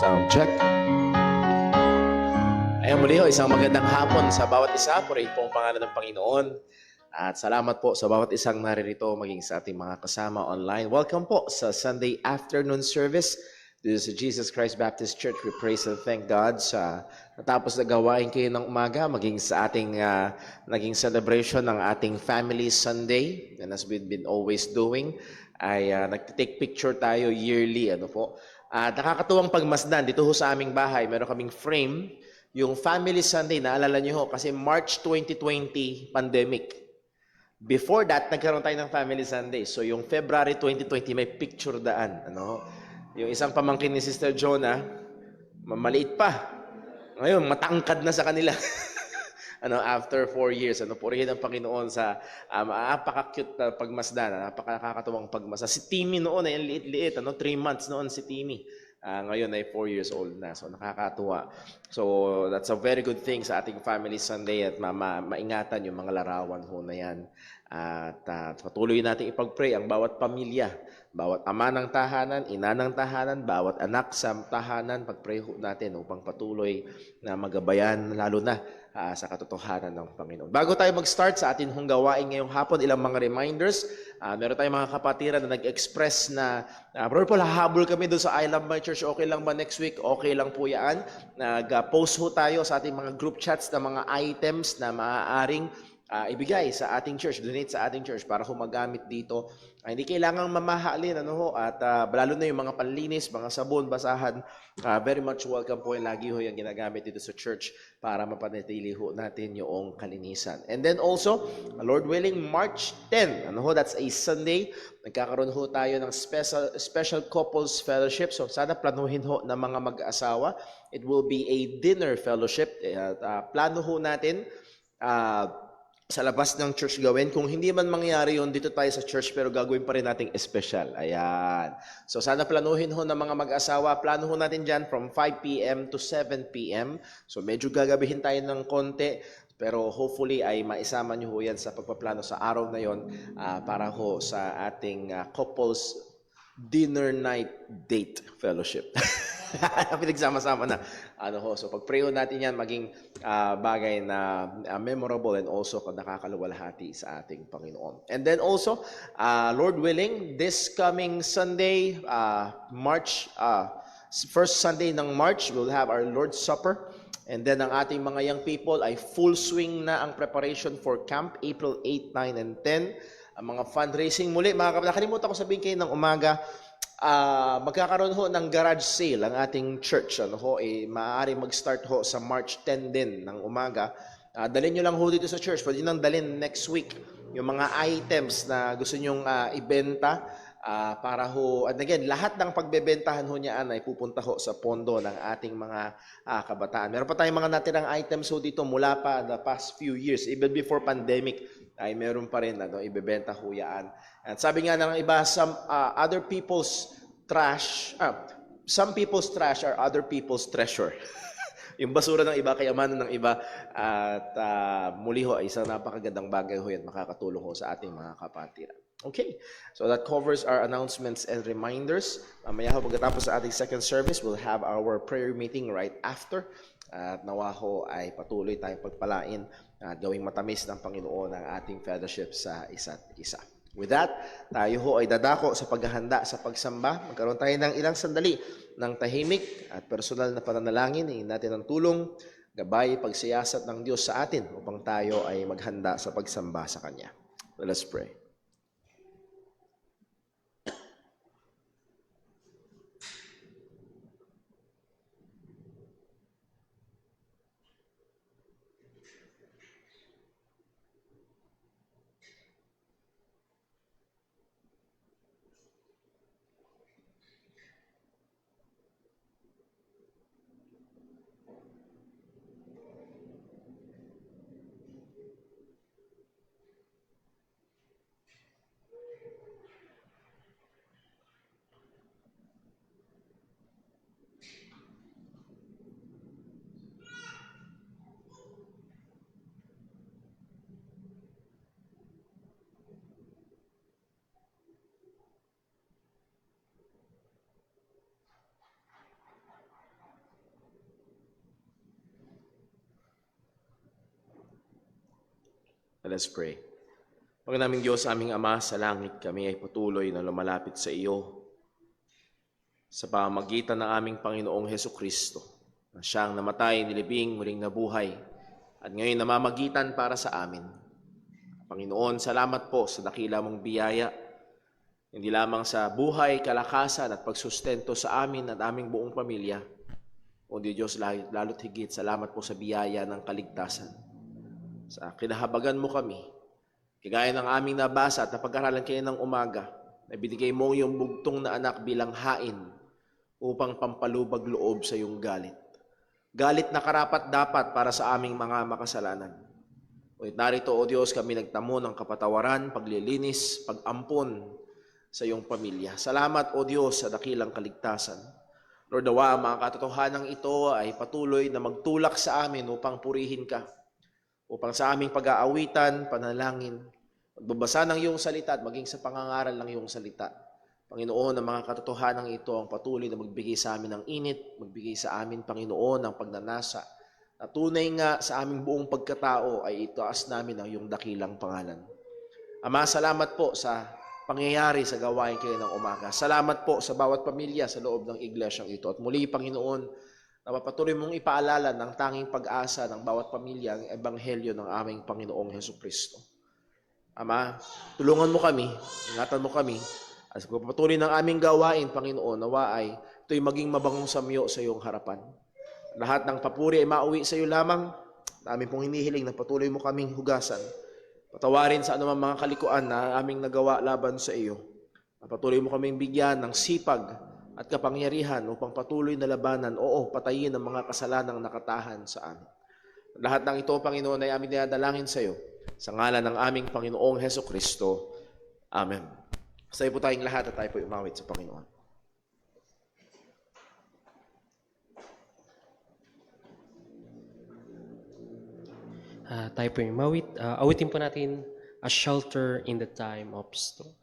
Sound check. Ayan muli ho, isang magandang hapon sa bawat isa. Purihin po ang pangalan ng Panginoon. At salamat po sa bawat isang naririto, maging sa ating mga kasama online. Welcome po sa Sunday afternoon service. This is Jesus Christ Baptist Church. We praise and thank God sa natapos na gawain kayo ng umaga, maging sa ating naging celebration ng ating Family Sunday. And as we've been always doing, ay nagtitake picture tayo yearly. At nakakatuwang pagmasdan dito ho sa aming bahay, meron kaming frame, yung Family Sunday, naalala nyo ho, kasi March 2020, pandemic. Before that, nagkaroon tayo ng Family Sunday. So yung February 2020, may picture daan. Yung isang pamangkin ni Sister Jonah, maliit pa. Ngayon, matangkad na sa kanila. After 4 years, purihin ang Panginoon sa napaka-cute na pagmasdan, napaka-nakakatuwang pagmasdan. Si Timmy noon ay liit-liit, 3 months noon si Timmy. Ngayon ay 4 years old na, so nakakatuwa. So that's a very good thing sa ating Family Sunday at maingatan yung mga larawan ho na yan. At patuloy natin ipag-pray ang bawat pamilya, bawat ama ng tahanan, ina ng tahanan, bawat anak sa tahanan, pag-pray ho natin upang patuloy na magabayan, lalo na sa katotohanan ng Panginoon. Bago tayo mag-start sa ating gawain ngayong hapon, ilang mga reminders. Meron tayong mga kapatiran na nag-express na, Brother Paul, hahabol kami doon sa I Love My Church. Okay lang ba next week? Okay lang po yan. Nag-post ho tayo sa ating mga group chats ng mga items na maaaring ibigay sa ating church, donate sa ating church para humagamit dito. Hindi kailangang mamahalin, at lalo na yung mga panlinis, mga sabon, basahan, very much welcome po yung lagi ho yung ginagamit dito sa church para mapanatili ho natin yung kalinisan. And then also, Lord willing, March 10, that's a Sunday, nagkakaroon ho tayo ng special couples fellowship. So sana planuhin ho ng mga mag-asawa. It will be a dinner fellowship. Plano ho natin, sa labas ng church gawin. Kung hindi man mangyari yun, dito tayo sa church, pero gagawin pa rin nating espesyal. Ayan. So sana planuhin ho ng mga mag-asawa. Plano ho natin dyan from 5 p.m. to 7 p.m. So medyo gagabihin tayo ng konti, pero hopefully ay maisama nyo ho yan sa pagpaplano sa araw na yon para ho sa ating couples dinner night date fellowship. Pinagsama-sama na. So pag-pray natin yan, maging bagay na memorable and also nakakaluwalhati sa ating Panginoon. And then also, Lord willing, this coming Sunday, first Sunday ng March, we'll have our Lord's Supper. And then ang ating mga young people ay full swing na ang preparation for camp, April 8, 9, and 10. Ang mga fundraising muli, nakalimutan ko sabihin kayo ng umaga, magkakaroon ho ng garage sale ang ating church. Maaari mag-start ho sa March 10 din ng umaga. Dalhin nyo lang ho dito sa church. Pwede nang dalhin next week yung mga items na gusto nyong ibenta para ho, and again, lahat ng pagbebentahan ho niyaan ay pupunta ho sa pondo ng ating mga kabataan. Meron pa tayong mga natirang items ho dito mula pa the past few years, even before pandemic, ay meron pa rin ibebenta ho yan. At sabi nga ng iba, some people's trash are other people's treasure. Yung basura ng iba, kayamanan ng iba. At muli ho, isang napakagandang bagay ho yan, makakatulong ho sa ating mga kapatiran. Okay, so that covers our announcements and reminders. Mamaya ho, pagkatapos sa ating second service, we'll have our prayer meeting right after. At nawa ho ay patuloy tayong pagpalain at gawing matamis ng Panginoon ang ating fellowship sa isa't isa. With that, tayo ho ay dadako sa paghahanda sa pagsamba. Magkaroon tayo ng ilang sandali ng tahimik at personal na pananalangin. Hingin natin ang tulong, gabay, pagsiyasat ng Diyos sa atin upang tayo ay maghanda sa pagsamba sa Kanya. Let us pray. Let us pray. Panginoon Diyos, aming Ama sa langit, kami ay patuloy na lumalapit sa iyo sa pamamagitan ng aming Panginoong Hesukristo, na siyang namatay, nilibing, muling nabuhay, at ngayon namamagitan para sa amin. Panginoon, salamat po sa dakila mong biyaya, hindi lamang sa buhay, kalakasan at pagsustento sa amin at aming buong pamilya. O Diyos, lalo't higit, salamat po sa biyaya ng kaligtasan. Sa kinahabagan mo kami, kagaya ng aming nabasa at napag-aralan kayo ng umaga, na binigay mo yung bugtong na anak bilang hain upang pampalubag loob sa iyong galit. Galit na karapat-dapat para sa aming mga makasalanan. Ngunit narito, O Diyos, kami nagtamo ng kapatawaran, paglilinis, pag-ampon sa iyong pamilya. Salamat, O Diyos, sa dakilang kaligtasan. Lord, nawa ang mga katotohanan ito ay patuloy na magtulak sa amin upang purihin ka, upang sa aming pag-aawitan, panalangin, magbabasa ng iyong salita at maging sa pangangaral ng iyong salita. Panginoon, ang mga katotohanan ito ang patuloy na magbigay sa amin ng init, magbigay sa amin, Panginoon, ng pagnanasa, na tunay nga sa aming buong pagkatao ay itaas namin ang iyong dakilang pangalan. Ama, salamat po sa pangyayari sa gawain kayo ng umaga. Salamat po sa bawat pamilya sa loob ng iglesyang ito. At muli, Panginoon, napapatuloy mong ipaalala ng tanging pag-asa ng bawat pamilya ang ebanghelyo ng aming Panginoong Hesukristo. Ama, tulungan mo kami, ingatan mo kami, at pagpapatuloy ng aming gawain, Panginoon, nawa ay ito'y maging mabangong samyo sa iyong harapan. Lahat ng papuri ay mauwi sa iyo lamang. Namin pong hinihiling na patuloy mo kaming hugasan. Patawarin sa anumang mga kalikuan na aming nagawa laban sa iyo. Patuloy mo kaming bigyan ng sipag at kapangyarihan upang patuloy na labanan, patayin ang mga kasalanang nakatahan sa amin. Lahat ng ito, Panginoon, ay aming dinadalangin sa iyo. Sa ngalan ng aming Panginoong Hesukristo. Amen. Sa iyo po tayong lahat at tayo po umawit sa Panginoon. Tayo po yung mawit. Awitin po natin, A Shelter in the Time of Storm.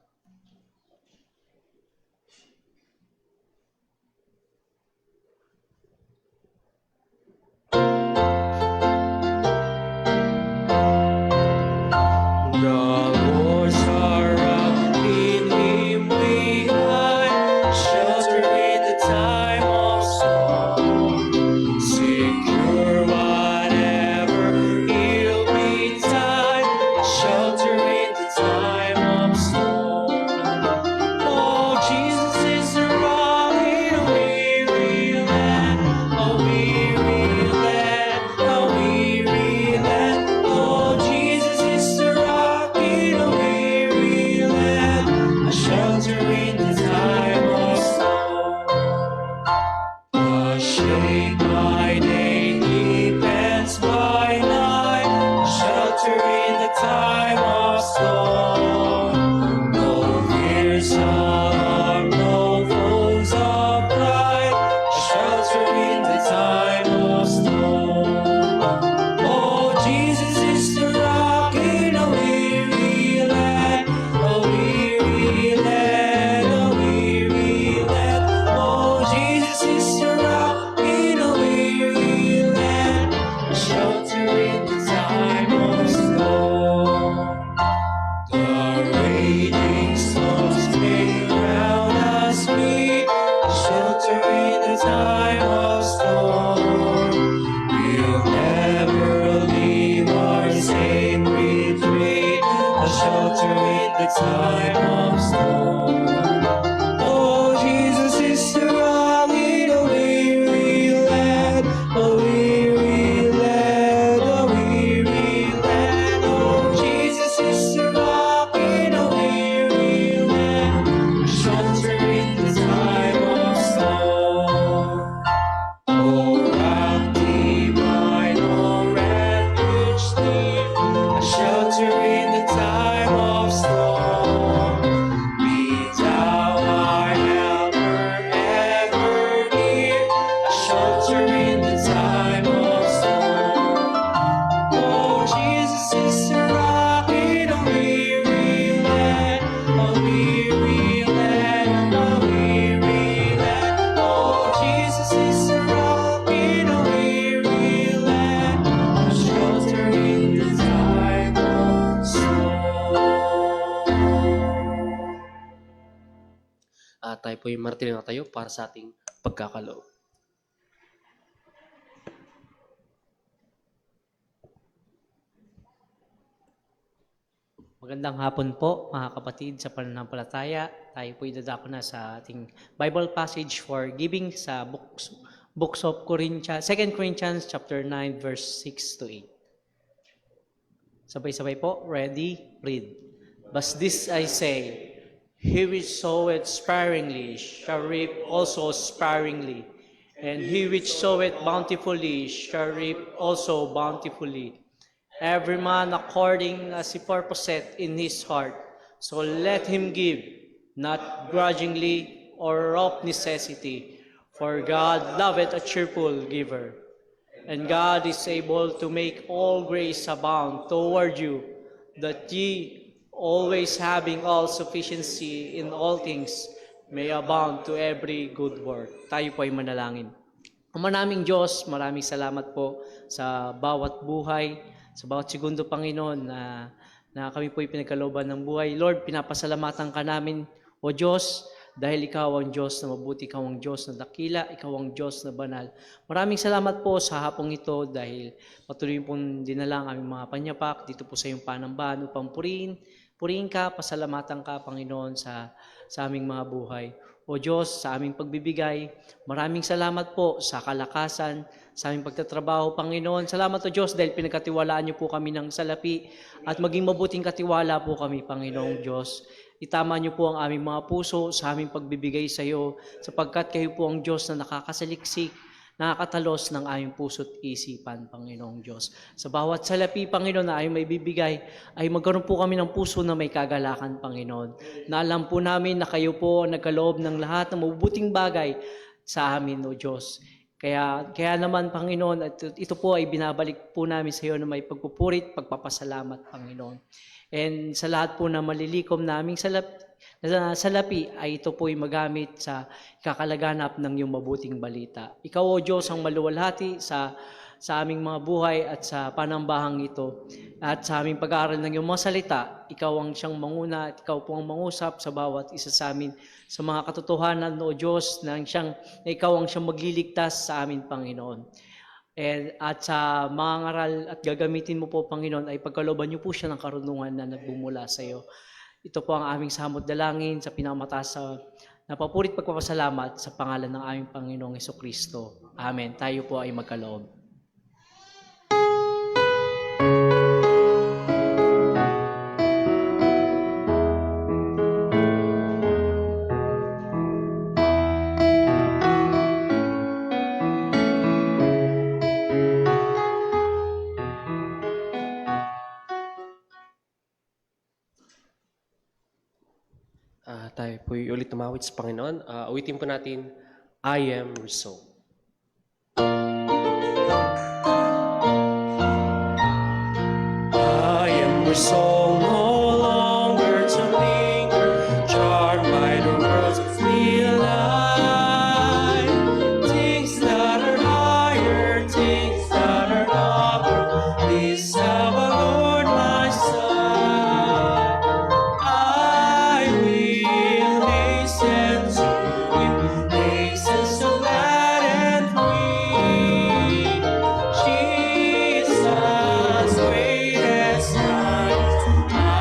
tayo po yung martilyo na tayo para sa ating pagkakaloob. Magandang hapon po mga kapatid sa pananampalataya. Tayo po idadako na sa ating Bible passage for giving sa books of Corinthians, 2 Corinthians chapter 9 verse 6 to 8. Sabay-sabay po, ready, read. But this I say, he which soweth sparingly shall reap also sparingly, and he which soweth bountifully shall reap also bountifully. Every man according as he purposeth in his heart, so let him give, not grudgingly or of necessity, for God loveth a cheerful giver. And God is able to make all grace abound toward you, that ye, always having all sufficiency in all things, may abound to every good work. Tayo po ay manalangin. Ama naming Diyos, maraming salamat po sa bawat buhay, sa bawat segundo, Panginoon, na kami po pinagkalooban ng buhay. Lord, pinapasalamatan ka namin, O Diyos, dahil Ikaw ang Diyos na mabuti, Ikaw ang Diyos na dakila, Ikaw ang Diyos na banal. Maraming salamat po sa hapong ito dahil patuloy pong dinala ang aming mga panyapak dito po sa iyong panambahan upang purihin ka, pasalamatan ka, Panginoon, sa aming mga buhay. O Diyos, sa aming pagbibigay, maraming salamat po sa kalakasan, sa aming pagtatrabaho, Panginoon. Salamat o Diyos dahil pinagkatiwalaan niyo po kami ng salapi at maging mabuting katiwala po kami, Panginoong Diyos. Itama niyo po ang aming mga puso sa aming pagbibigay sa iyo sapagkat kayo po ang Diyos na nakakasaliksik, nakakatalos ng aming puso't isipan, Panginoong Diyos. Sa bawat salapi, Panginoon, na aming may bibigay, ay magkaroon po kami ng puso na may kagalakan, Panginoon. Na alam po namin na kayo po ang nagkaloob ng lahat ng mabubuting bagay sa amin, O Diyos. Kaya naman, Panginoon, at ito po ay binabalik po namin sa iyo na may pagpupurit, pagpapasalamat, Panginoon. And sa lahat po na malilikom naming salapi ay ito po ay magamit sa kakalaganap ng iyong mabuting balita. Ikaw, O Diyos, ang maluwalhati sa aming mga buhay at sa panambahang ito. At sa aming pag-aaral ng iyong mga salita, ikaw ang siyang manguna at ikaw po ang mangusap sa bawat isa sa amin sa mga katotohanan, O Diyos, na ikaw ang siyang magliligtas sa amin, Panginoon. At sa mga ngaral at gagamitin mo po, Panginoon, ay pagkalooban niyo po siya ng karunungan na nagbumula sa iyo. Ito po ang aming samot dalangin sa pinakamataas sa napapurit pagpapasalamat sa pangalan ng aming Panginoong Hesukristo. Amen. Tayo po ay magkaloob. Tayo po ulit tumawid sa Panginoon. Awitin po natin, I am resolved. I am resolved no longer to linger, charmed by the world's real life. Things that are higher, things that are upper, these have allured my sight. I will hasten to Him, hasten so glad and free. Jesus, greatest light, I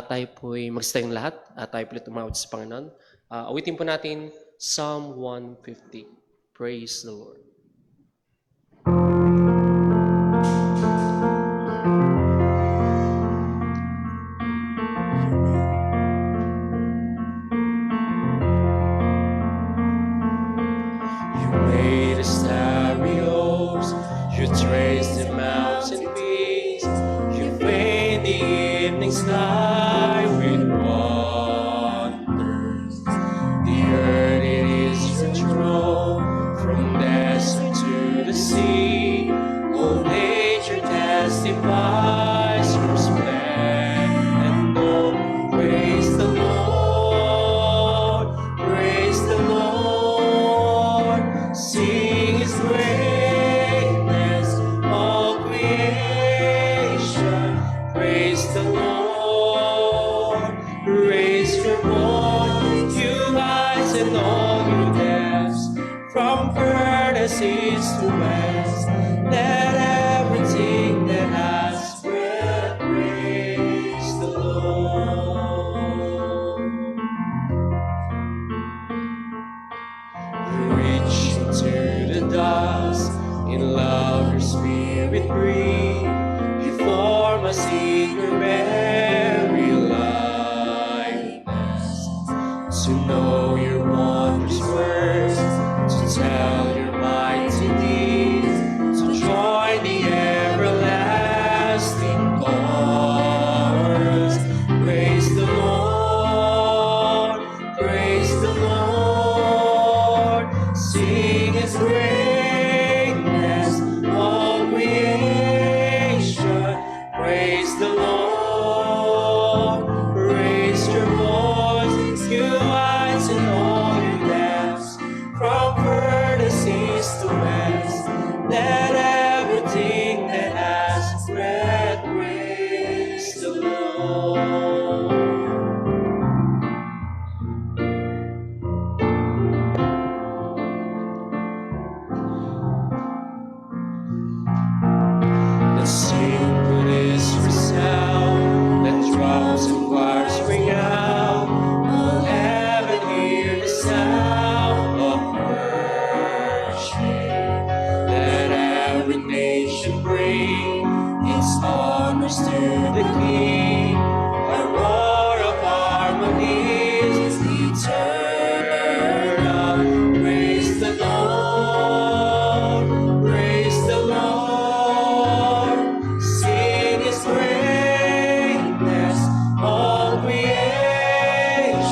tayo po'y magsitayong lahat. Tayo po'y tumawid sa Panginoon. Awitin po natin Psalm 150. Praise the Lord. You made the starry oaks, you traced the mountain peaks, you paint the evening sky with wonders. The earth it is your throne, from desert to the sea. All nature testifies your splendor. Praise the Lord, praise the Lord. Sing His greatness, all creation. Praise the Lord, raise your voice, you heights and all your depths. From furthest east to west, let everything that has breath praise the Lord. Reach into the dust, in love your spirit breathe. You form us in your very likeness. To know your wondrous words, to tell your mighty deeds, to join the everlasting chorus. Praise the Lord, praise the Lord. Sing His greatness, all creation. Praise the Lord, raise your voice, you heights and all your depths. From furthest east to west, let everything that has breath praise the Lord. Let's sing with this resound, let drums and choirs ring out. All heaven hear the sound of worship. Let every nation bring its honors to the King. A roar of harmony is eternal. Praise the Lord, praise the Lord. Sing His greatness, all creation.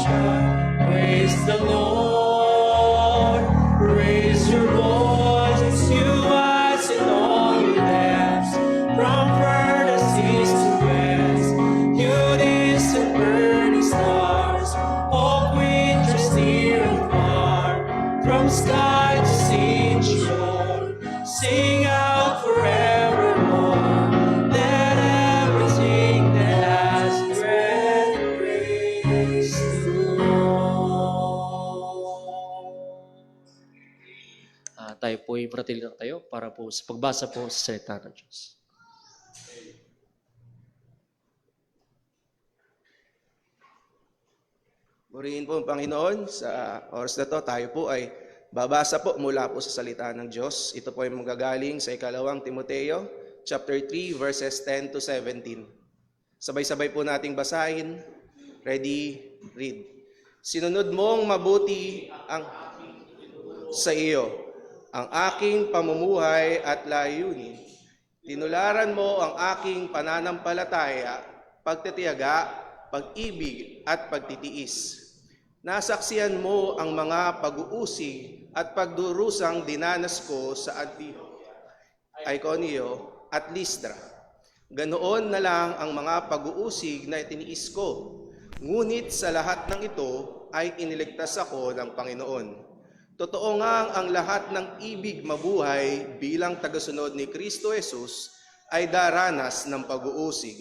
Praise the Lord, raise your voice, you heights and all your depths. From furthest east to west, you distant burning stars, all creatures near and far, from sky to sea and shore, sing out forevermore. Let everything that has breath praise the Lord. Tayo po'y manatili lang tayo para po sa pagbasa po sa salita ng Diyos. Purihin po ang Panginoon. Sa oras na to, tayo po ay babasa po mula po sa salita ng Diyos. Ito po ay manggagaling sa 2 Timoteo, chapter 3, verses 10 to 17. Sabay-sabay po nating basahin. Ready? Read. Sinunod mong mabuti ang sa iyo, ang aking pamumuhay at layunin. Tinularan mo ang aking pananampalataya, pagtitiyaga, pag-ibig at pagtitiis. Nasaksiyan mo ang mga pag-uusig at pagdurusang dinanas ko sa Iconio at Listra. Ganoon na lang ang mga pag-uusig na itiniis ko. Ngunit sa lahat ng ito ay iniligtas ako ng Panginoon. Totoo nga ang lahat ng ibig mabuhay bilang tagasunod ni Kristo Jesus ay daranas ng pag-uusig.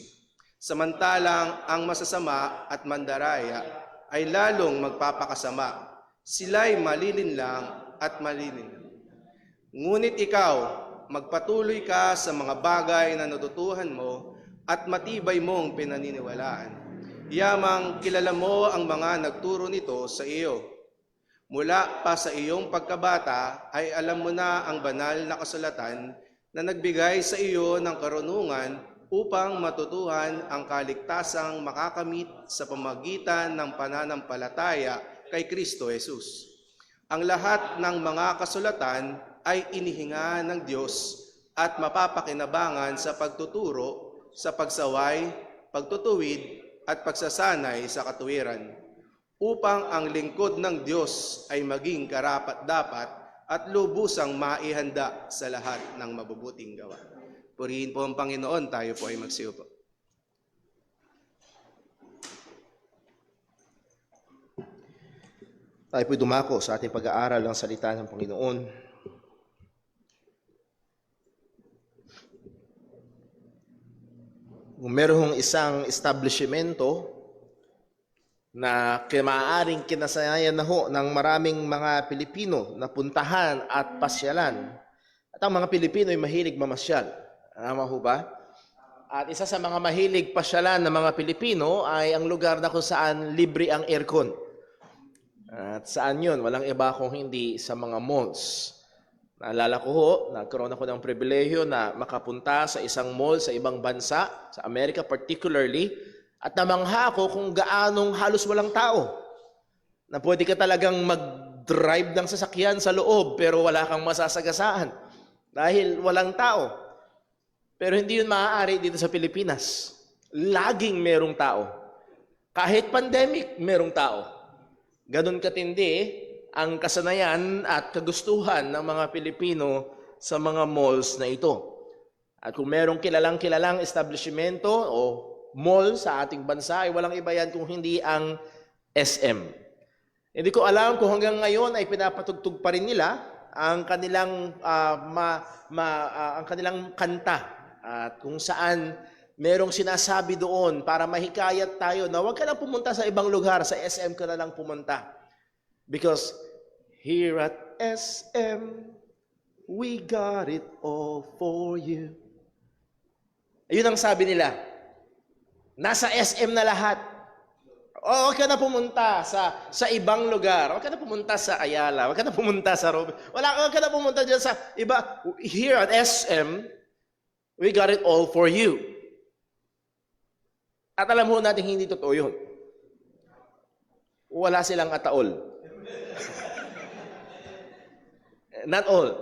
Samantalang ang masasama at mandaraya ay lalong magpapakasama. Sila'y malilinlang at malilinlang. Ngunit ikaw, magpatuloy ka sa mga bagay na natutuhan mo at matibay mong pinaniniwalaan. Yamang kilala mo ang mga nagturo nito sa iyo. Mula pa sa iyong pagkabata ay alam mo na ang banal na kasulatan na nagbigay sa iyo ng karunungan upang matutuhan ang kaligtasang makakamit sa pamagitan ng pananampalataya kay Kristo Jesus. Ang lahat ng mga kasulatan ay inihinga ng Diyos at mapapakinabangan sa pagtuturo, sa pagsaway, pagtutuwid, at pagsasanay sa katuwiran, upang ang lingkod ng Diyos ay maging karapat-dapat at lubusang maihanda sa lahat ng mabubuting gawa. Purihin po ang Panginoon, tayo po ay magsiupo. Tayo po'y dumako sa ating pag-aaral ng salita ng Panginoon. Kung merong isang establishmento na maaaring kinasanayan na ho ng maraming mga Pilipino na puntahan at pasyalan, at ang mga Pilipino ay mahilig mamasyal. Tama ho ba? At isa sa mga mahilig pasyalan ng mga Pilipino ay ang lugar na kung saan libre ang aircon. At saan yun? Walang iba kung hindi sa mga malls. Naalala ko ho, nagkaroon ako ng pribilehiyo na makapunta sa isang mall sa ibang bansa, sa Amerika particularly, at namangha ako kung gaanong halos walang tao. Na pwede ka talagang mag-drive ng sasakyan sa loob pero wala kang masasagasaan dahil walang tao. Pero hindi yun maaari dito sa Pilipinas. Laging merong tao. Kahit pandemic, merong tao. Ganon katindi ang kasanayan at kagustuhan ng mga Pilipino sa mga malls na ito. At kung merong kilalang establishmento o mall sa ating bansa, ay walang iba yan kung hindi ang SM. Hindi ko alam kung hanggang ngayon ay pinapatugtog pa rin nila ang kanilang, ang kanilang kanta. At kung saan merong sinasabi doon para mahikayat tayo na huwag ka lang pumunta sa ibang lugar, sa SM ka na lang pumunta. Because here at SM, we got it all for you. Ayun ang sabi nila. Nasa SM na lahat. O, huwag ka na pumunta sa ibang lugar. Huwag ka na pumunta sa Ayala. Huwag ka na pumunta sa Robin. Huwag ka na pumunta dyan sa iba. Here at SM, we got it all for you. At alam mo natin hindi totoo yun. Wala silang ataol. Not all.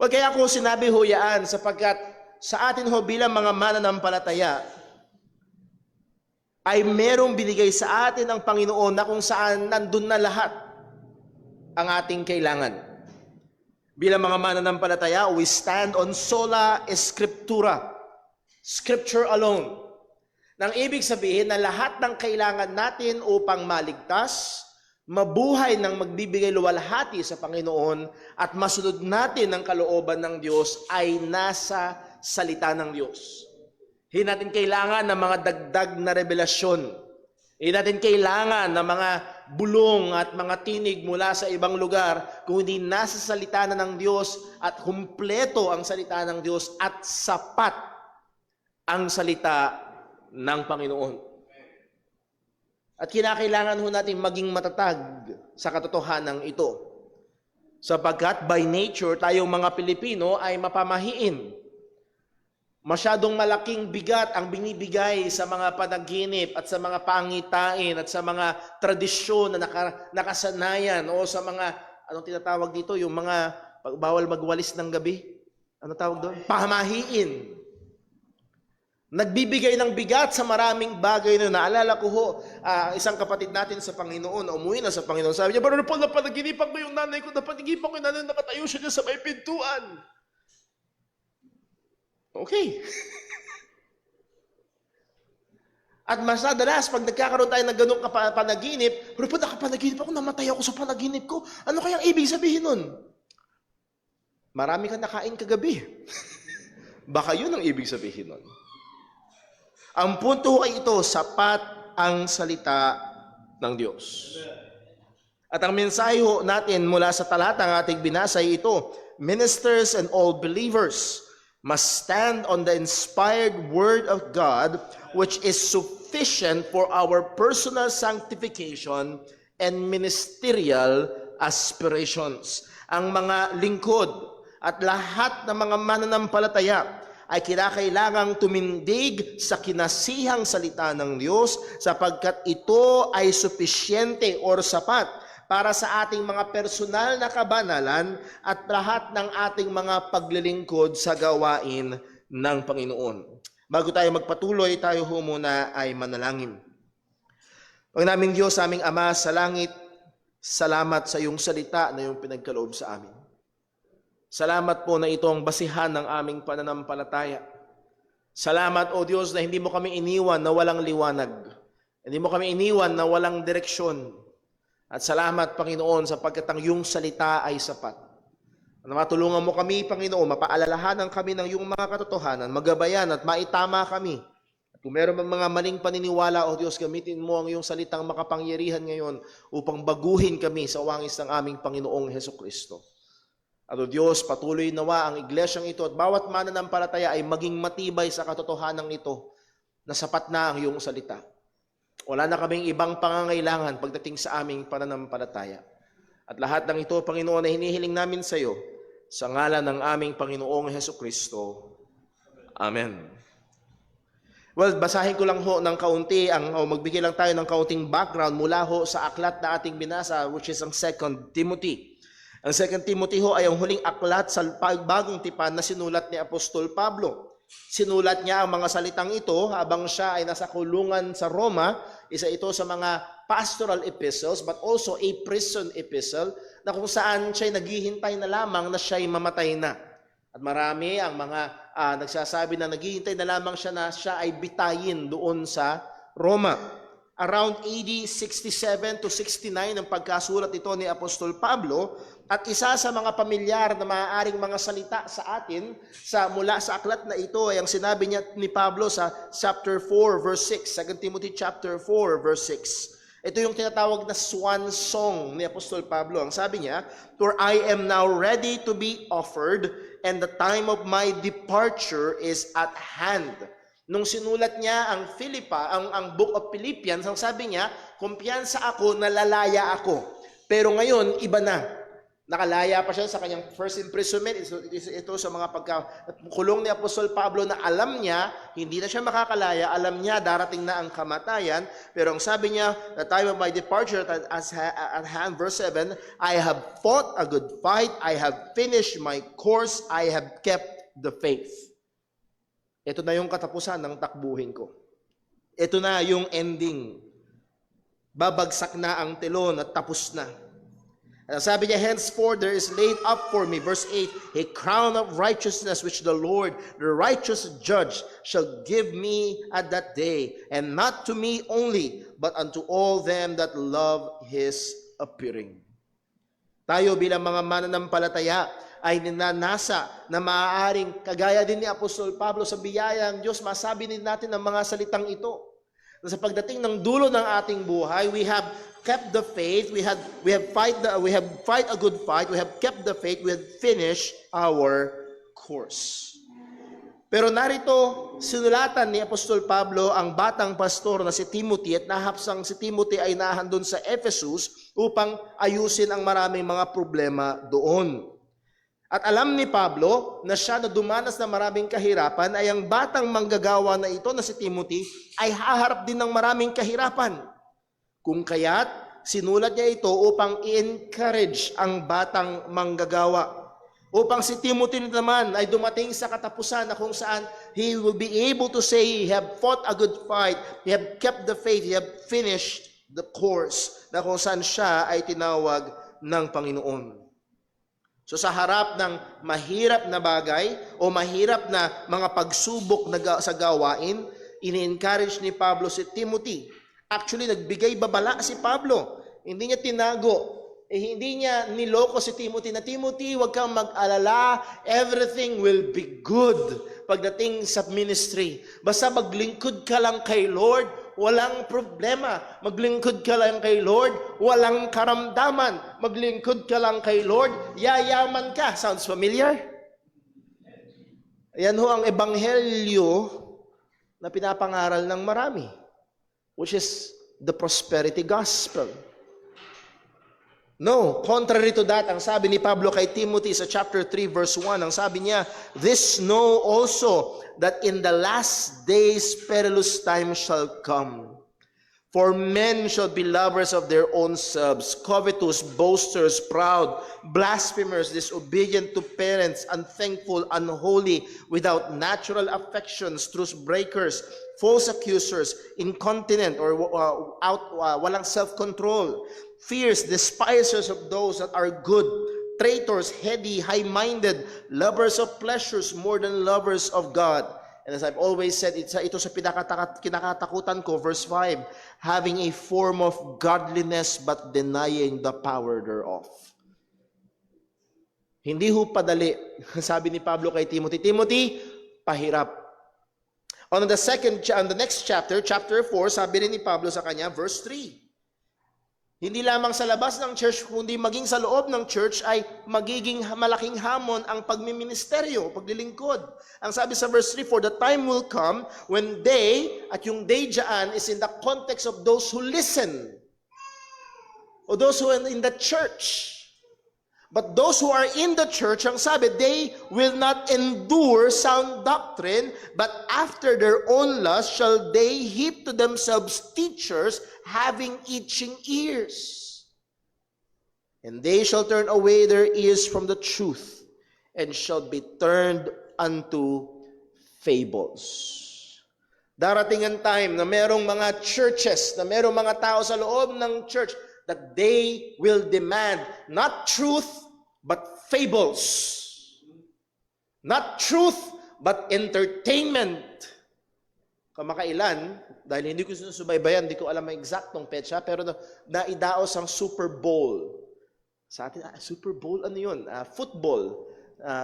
Wag kaya ko sinabi ho yaan sapagkat sa atin ho bilang mga mananampalataya ay merong binigay sa atin ang Panginoon na kung saan nandun na lahat ang ating kailangan. Bilang mga mananampalataya, we stand on sola scriptura. Scripture alone. Nang ibig sabihin na lahat ng kailangan natin upang maligtas, mabuhay ng magbibigay luwalhati sa Panginoon at masunod natin ang kalooban ng Diyos ay nasa salita ng Diyos. Hindi natin kailangan ng mga dagdag na revelasyon. Hindi natin kailangan ng mga bulong at mga tinig mula sa ibang lugar kung hindi nasa salita na ng Diyos at kumpleto ang salita ng Diyos at sapat ang salita ng Panginoon. At kinakailangan ho natin maging matatag sa katotohanan ito. Sapagkat by nature, tayong mga Pilipino ay mapamahiin. Masyadong malaking bigat ang binibigay sa mga panaginip at sa mga pangitain at sa mga tradisyon na nakasanayan o sa mga, anong tinatawag dito, yung mga bawal magwalis ng gabi. Ano tawag doon? Pamahiin. Nagbibigay ng bigat sa maraming bagay na naalala ko ho, isang kapatid natin sa Panginoon, umuwi na sa Panginoon. Sabi niya, Brother Paul, napanaginipan ko yung nanay ko, napanaginipan ko yung nanay, nakatayo siya dyan sa may pintuan. Okay. At mas madalas, pag nagkakaroon tayo ng ganong panaginip, Brother Paul, nakapanaginip ako, namatay ako sa panaginip ko. Ano kayang ibig sabihin nun? Marami kang nakain kagabi. Baka yun ang ibig sabihin nun. Ang punto ay ito, sapat ang salita ng Diyos. At ang mensahe natin mula sa talata ng ating binasa ay ito, ministers and all believers, must stand on the inspired Word of God, which is sufficient for our personal sanctification and ministerial aspirations. Ang mga lingkod at lahat ng mga mananampalataya ay kinakailangang tumindig sa kinasihang salita ng Diyos sapagkat ito ay supisyente or sapat para sa ating mga personal na kabanalan at lahat ng ating mga paglilingkod sa gawain ng Panginoon. Bago tayo magpatuloy, tayo muna ay manalangin. Panginoon Diyos, aming Ama sa langit, salamat sa iyong salita na iyong pinagkaloob sa amin. Salamat po na ito ang basihan ng aming pananampalataya. Salamat, O Diyos, na hindi mo kami iniwan na walang liwanag. Hindi mo kami iniwan na walang direksyon. At salamat, Panginoon, sapagkat ang iyong salita ay sapat. Na matulungan mo kami, Panginoon, mapaalalahanan kami ng iyong mga katotohanan, magabayan at maitama kami. At kung meron mga maling paniniwala, O Diyos, gamitin mo ang iyong salitang makapangyarihan ngayon upang baguhin kami sa wangis ng aming Panginoong Hesukristo. At O Diyos, patuloy nawa ang iglesyang ito at bawat mananampalataya ay maging matibay sa katotohanan ito na sapat na ang iyong salita. Wala na kaming ibang pangangailangan pagdating sa aming pananampalataya. At lahat ng ito, Panginoon, na hinihiling namin sa iyo sa ngalan ng aming Panginoong Hesukristo. Amen. Well, basahin ko lang ho ng kaunti, magbigay lang tayo ng kaunting background mula ho sa aklat na ating binasa, which is ang 2 Timothy. Ang 2 Timothy ho ay ang huling aklat sa bagong tipan na sinulat ni Apostol Pablo. Sinulat niya ang mga salitang ito habang siya ay nasa kulungan sa Roma. Isa ito sa mga pastoral epistles but also a prison epistle na kung saan siya naghihintay na lamang na siya ay mamatay na. At marami ang mga nagsasabi na naghihintay na lamang siya na siya ay bitayin doon sa Roma. Around AD 67 to 69 ang pagkasulat ito ni Apostol Pablo at isa sa mga pamilyar na maaaring mga salita sa atin mula sa aklat na ito ay ang sinabi niya ni Pablo sa chapter 4 verse 6, 2 Timothy chapter 4 verse 6. Ito yung tinatawag na swan song ni Apostol Pablo. Ang sabi niya, "For I am now ready to be offered and the time of my departure is at hand." Nung sinulat niya ang Book of Philippians, ang sabi niya, kumpiyansa ako na lalaya ako. Pero ngayon, iba na. Nakalaya pa siya sa kanyang first imprisonment. Ito sa mga pagkakulong ni Apostol Pablo na alam niya, hindi na siya makakalaya, alam niya darating na ang kamatayan. Pero ang sabi niya, the time of my departure at hand, verse 7, I have fought a good fight, I have finished my course, I have kept the faith. Ito na yung katapusan ng takbuhin ko. Ito na yung ending. Babagsak na ang telon at tapos na. At sabi niya, henceforth there is laid up for me, verse 8, a crown of righteousness which the Lord, the righteous judge, shall give me at that day, and not to me only, but unto all them that love His appearing. Tayo bilang mga mananampalataya ay ninanasa na maaaring kagaya din ni Apostol Pablo sa biyaya ng Diyos, masabi din natin ang mga salitang ito. Na sa pagdating ng dulo ng ating buhay, we have kept the faith, we have fight a good fight, we have kept the faith, we have finished our course. Pero narito, sinulatan ni Apostol Pablo ang batang pastor na si Timothy at nahapsang si Timothy ay nahandun sa Ephesus upang ayusin ang maraming mga problema doon. At alam ni Pablo na siya na dumanas na maraming kahirapan ay ang batang manggagawa na ito na si Timothy ay haharap din ng maraming kahirapan. Kung kaya't sinulat niya ito upang i-encourage ang batang manggagawa. Upang si Timothy naman ay dumating sa katapusan na kung saan he will be able to say, he have fought a good fight, he have kept the faith, he have finished the course, na kung saan siya ay tinawag ng Panginoon. So sa harap ng mahirap na bagay o mahirap na mga pagsubok sa gawain, ini-encourage ni Pablo si Timothy. Actually, nagbigay babala si Pablo. Hindi niya tinago. Hindi niya niloko si Timothy na, Timothy, huwag kang mag-alala. Everything will be good pagdating sa ministry. Basta maglingkod ka lang kay Lord, walang problema. Maglingkod ka lang kay Lord, walang karamdaman. Maglingkod ka lang kay Lord, yayaman ka. Sounds familiar? Ayan ho ang ebanghelyo na pinapangaral ng marami, which is the prosperity gospel. No, contrary to that, ang sabi ni Pablo kay Timothy sa chapter 3 verse 1, ang sabi niya, "This know also that in the last days perilous times shall come. For men shall be lovers of their own selves, covetous, boasters, proud, blasphemers, disobedient to parents, unthankful, unholy, without natural affections, truce breakers, false accusers, incontinent or walang self-control, fierce, despisers of those that are good, traitors, heady, high-minded, lovers of pleasures more than lovers of God." And as I've always said, ito sa kinakatakutan ko, verse 5, "Having a form of godliness but denying the power thereof." Hindi ho padali. Sabi ni Pablo kay Timothy, "Timothy, pahirap." On the next chapter, chapter 4, sabi rin ni Pablo sa kanya, verse 3, hindi lamang sa labas ng church, kundi maging sa loob ng church ay magiging malaking hamon ang pagmiministeryo, paglilingkod. Ang sabi sa verse 3, "For the time will come when they," at yung they dyan is in the context of those who listen, or those who are in the church. But those who are in the church, ang sabi, they will not endure sound doctrine, but after their own lust shall they heap to themselves teachers having itching ears. And they shall turn away their ears from the truth, and shall be turned unto fables. Darating ang time na merong mga churches, na merong mga tao sa loob ng church, that they will demand not truth, but fables. Not truth, but entertainment. Kamakailan, dahil hindi ko sinusubaybayan, hindi ko alam ang eksaktong petsa, pero naidaos ang Super Bowl. Sa atin, Super Bowl, ano yun? Football.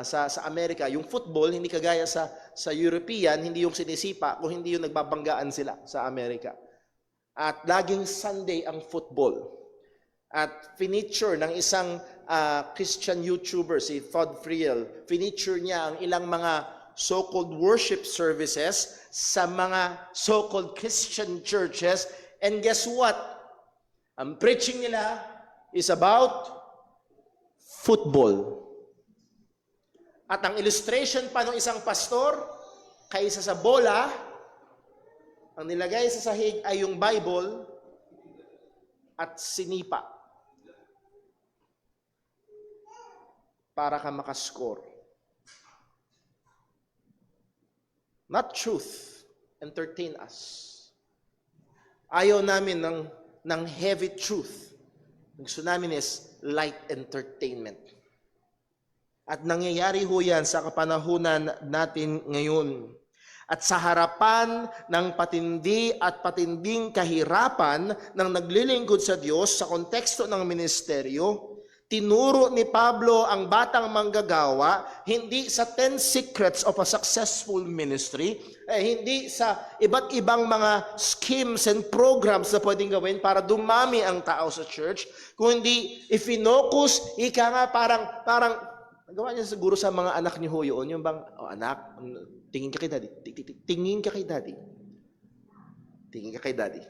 Sa Amerika, yung football, hindi kagaya sa European, hindi yung sinisipa, kung hindi yung nagbabanggaan sila sa Amerika. At laging Sunday ang football. At finiture ng isang Christian YouTuber, si Todd Friel, finiture niya ang ilang mga so-called worship services sa mga so-called Christian churches. And guess what? Ang preaching nila is about football. At ang illustration pa ng isang pastor, kaysa sa bola, ang nilagay sa sahig ay yung Bible at sinipa. Para ka makascore. Not truth. Entertain us. Ayaw namin ng heavy truth. Gusto namin is light entertainment. At nangyayari ho yan sa kapanahunan natin ngayon. At sa harapan ng patindi at patinding kahirapan ng naglilingkod sa Diyos sa konteksto ng ministeryo, tinuro ni Pablo ang batang manggagawa hindi sa 10 secrets of a successful ministry, hindi sa iba't ibang mga schemes and programs na pwedeng gawin para dumami ang tao sa church, kundi ifinocus, ika nga parang nagawa niya siguro sa mga anak ni Ho yun, yung bang, anak, tingin ka kay daddy, tingin ka kay daddy, tingin ka kay daddy.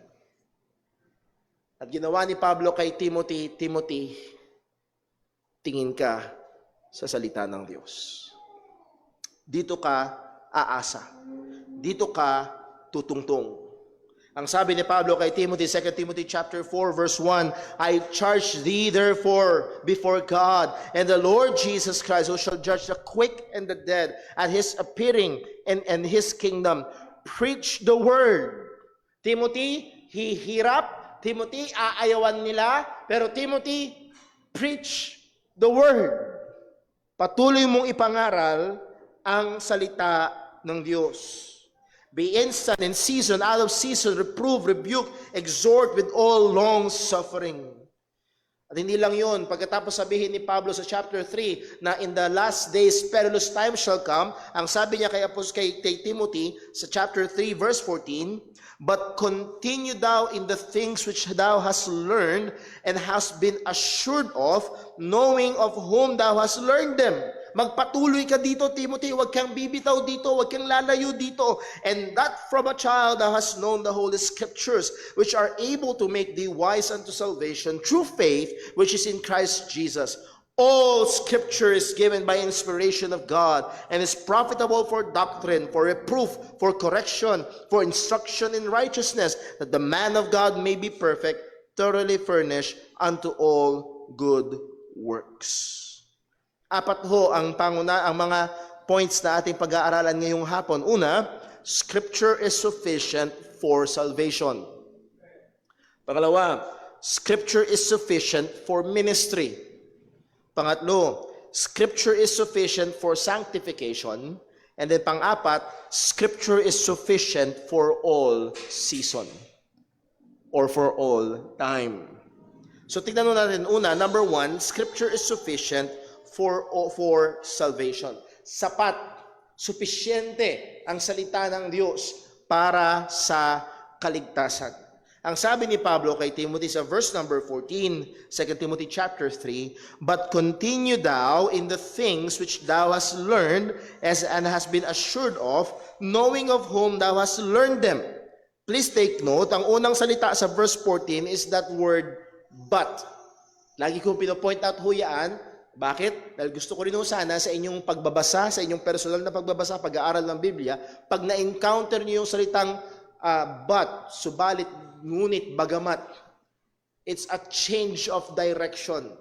At ginawa ni Pablo kay Timothy, tingin ka sa salita ng Diyos. Dito ka aasa. Dito ka tutungtong. Ang sabi ni Pablo kay Timothy, 2 Timothy chapter 4 verse 1, "I charge thee therefore before God and the Lord Jesus Christ, who shall judge the quick and the dead at his appearing and his kingdom. Preach the word." Timothy, hihirap. Timothy, aayawan nila. Pero Timothy, preach the word. Patuloy mong ipangaral ang salita ng Diyos. Be instant in season, out of season, reprove, rebuke, exhort with all long suffering. At hindi lang yun, pagkatapos sabihin ni Pablo sa chapter 3 na in the last days perilous times shall come, ang sabi niya kay Timothy sa chapter 3 verse 14, "But continue thou in the things which thou hast learned and hast been assured of, knowing of whom thou hast learned them, Magpatuloy ka dito, Timothy. Huwag kang bibitaw dito. Huwag kang lalayo dito. And that from a child thou hast known the Holy Scriptures, which are able to make thee wise unto salvation through faith, which is in Christ Jesus. All Scripture is given by inspiration of God and is profitable for doctrine, for reproof, for correction, for instruction in righteousness, that the man of God may be perfect, thoroughly furnished unto all good works. Apat ho ang mga points na ating pag-aaralan ngayong hapon. Una, Scripture is sufficient for salvation. Pangalawa, Scripture is sufficient for ministry. Pangatlo, Scripture is sufficient for sanctification. And then pang-apat, Scripture is sufficient for all season or for all time. So tignan natin una, number one, Scripture is sufficient for salvation. Sapat, supisyente ang salita ng Diyos para sa kaligtasan. Ang sabi ni Pablo kay Timothy sa verse number 14, 2 Timothy chapter 3, but continue thou in the things which thou hast learned and hast been assured of, knowing of whom thou hast learned them. Please take note, ang unang salita sa verse 14 is that word but. Lagi kong pinopoint out huyaan. Bakit? Dahil gusto ko rin sana sa inyong pagbabasa, sa inyong personal na pagbabasa, pag-aaral ng Biblia, pag na-encounter niyo yung salitang but, subalit, ngunit, bagamat, it's a change of direction.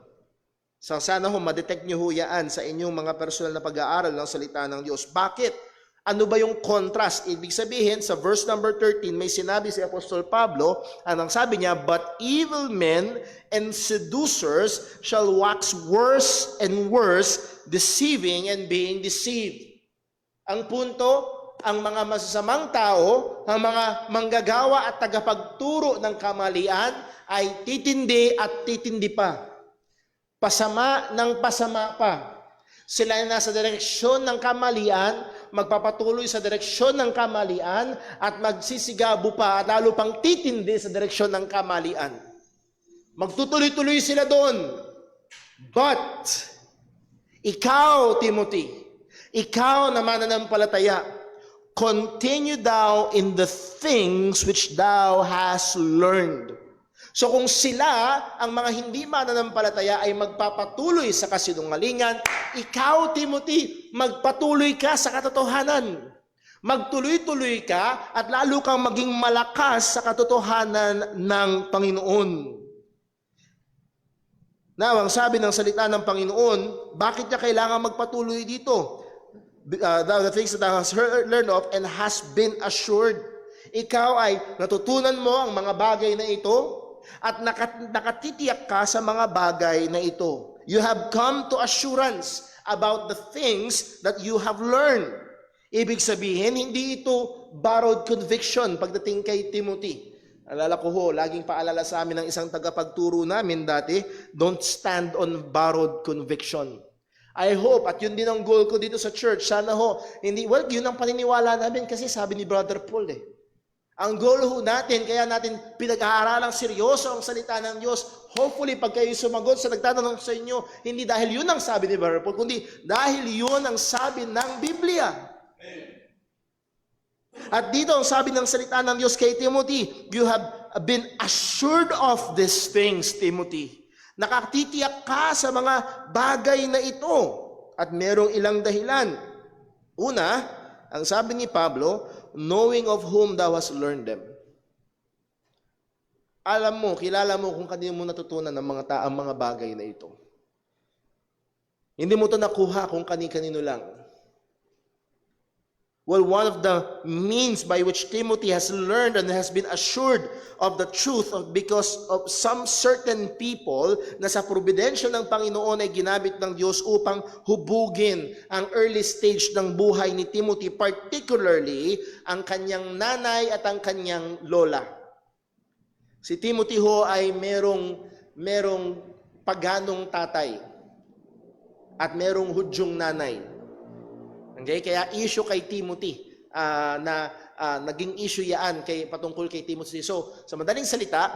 So sana ma-detect niyo huyaan sa inyong mga personal na pag-aaral ng salita ng Diyos. Bakit? Ano ba yung contrast? Ibig sabihin, sa verse number 13, may sinabi si Apostol Pablo, ang sabi niya, but evil men and seducers shall wax worse and worse, deceiving and being deceived. Ang punto, ang mga masasamang tao, ang mga manggagawa at tagapagturo ng kamalian ay titindi at titindi pa. Pasama ng pasama pa. Sila ay nasa direksyon ng kamalian, magpapatuloy sa direksyon ng kamalian, at magsisigabo pa at lalo pang titindi sa direksyon ng kamalian. Magtutuloy-tuloy sila doon. But, ikaw, Timothy, ikaw na mananampalataya, continue thou in the things which thou hast learned. So kung sila, ang mga hindi mananampalataya, ay magpapatuloy sa kasinungalingan, ikaw, Timothy, magpatuloy ka sa katotohanan. Magtuloy-tuloy ka at lalo kang maging malakas sa katotohanan ng Panginoon. Now, ang sabi ng salita ng Panginoon, bakit niya kailangan magpatuloy dito? The things that thou hast learned of and has been assured. Ikaw ay natutunan mo ang mga bagay na ito, at nakatitiyak ka sa mga bagay na ito. You have come to assurance about the things that you have learned. Ibig sabihin, hindi ito borrowed conviction pagdating kay Timothy. Alala ko ho, laging paalala sa amin ng isang tagapagturo namin dati, don't stand on borrowed conviction. I hope, at yun din ang goal ko dito sa church, sana ho, yun ang paniniwala namin kasi sabi ni Brother Paul Ang goal ho natin, kaya natin pinag-aaralang seryoso ang salita ng Diyos. Hopefully, pag kayo sumagot sa nagtatanong sa inyo, hindi dahil yun ang sabi ni Brother Paul, kundi dahil yun ang sabi ng Biblia. At dito ang sabi ng salita ng Diyos kay Timothy, you have been assured of these things, Timothy. Nakatitiyak ka sa mga bagay na ito. At merong ilang dahilan. Una, ang sabi ni Pablo, knowing of whom thou hast learned them. Alam mo, kilala mo kung kanino mo natutunan ang mga bagay na ito. Hindi mo ito nakuha kung kani-kanino lang. Well, one of the means by which Timothy has learned and has been assured of the truth because of some certain people na sa providensya ng Panginoon ay ginamit ng Diyos upang hubugin ang early stage ng buhay ni Timothy, particularly ang kanyang nanay at ang kanyang lola. Si Timothy ho ay merong paganong tatay at merong Hudyong nanay. Okay? Kaya issue kay Timothy naging issue yan patungkol kay Timothy. So, sa madaling salita,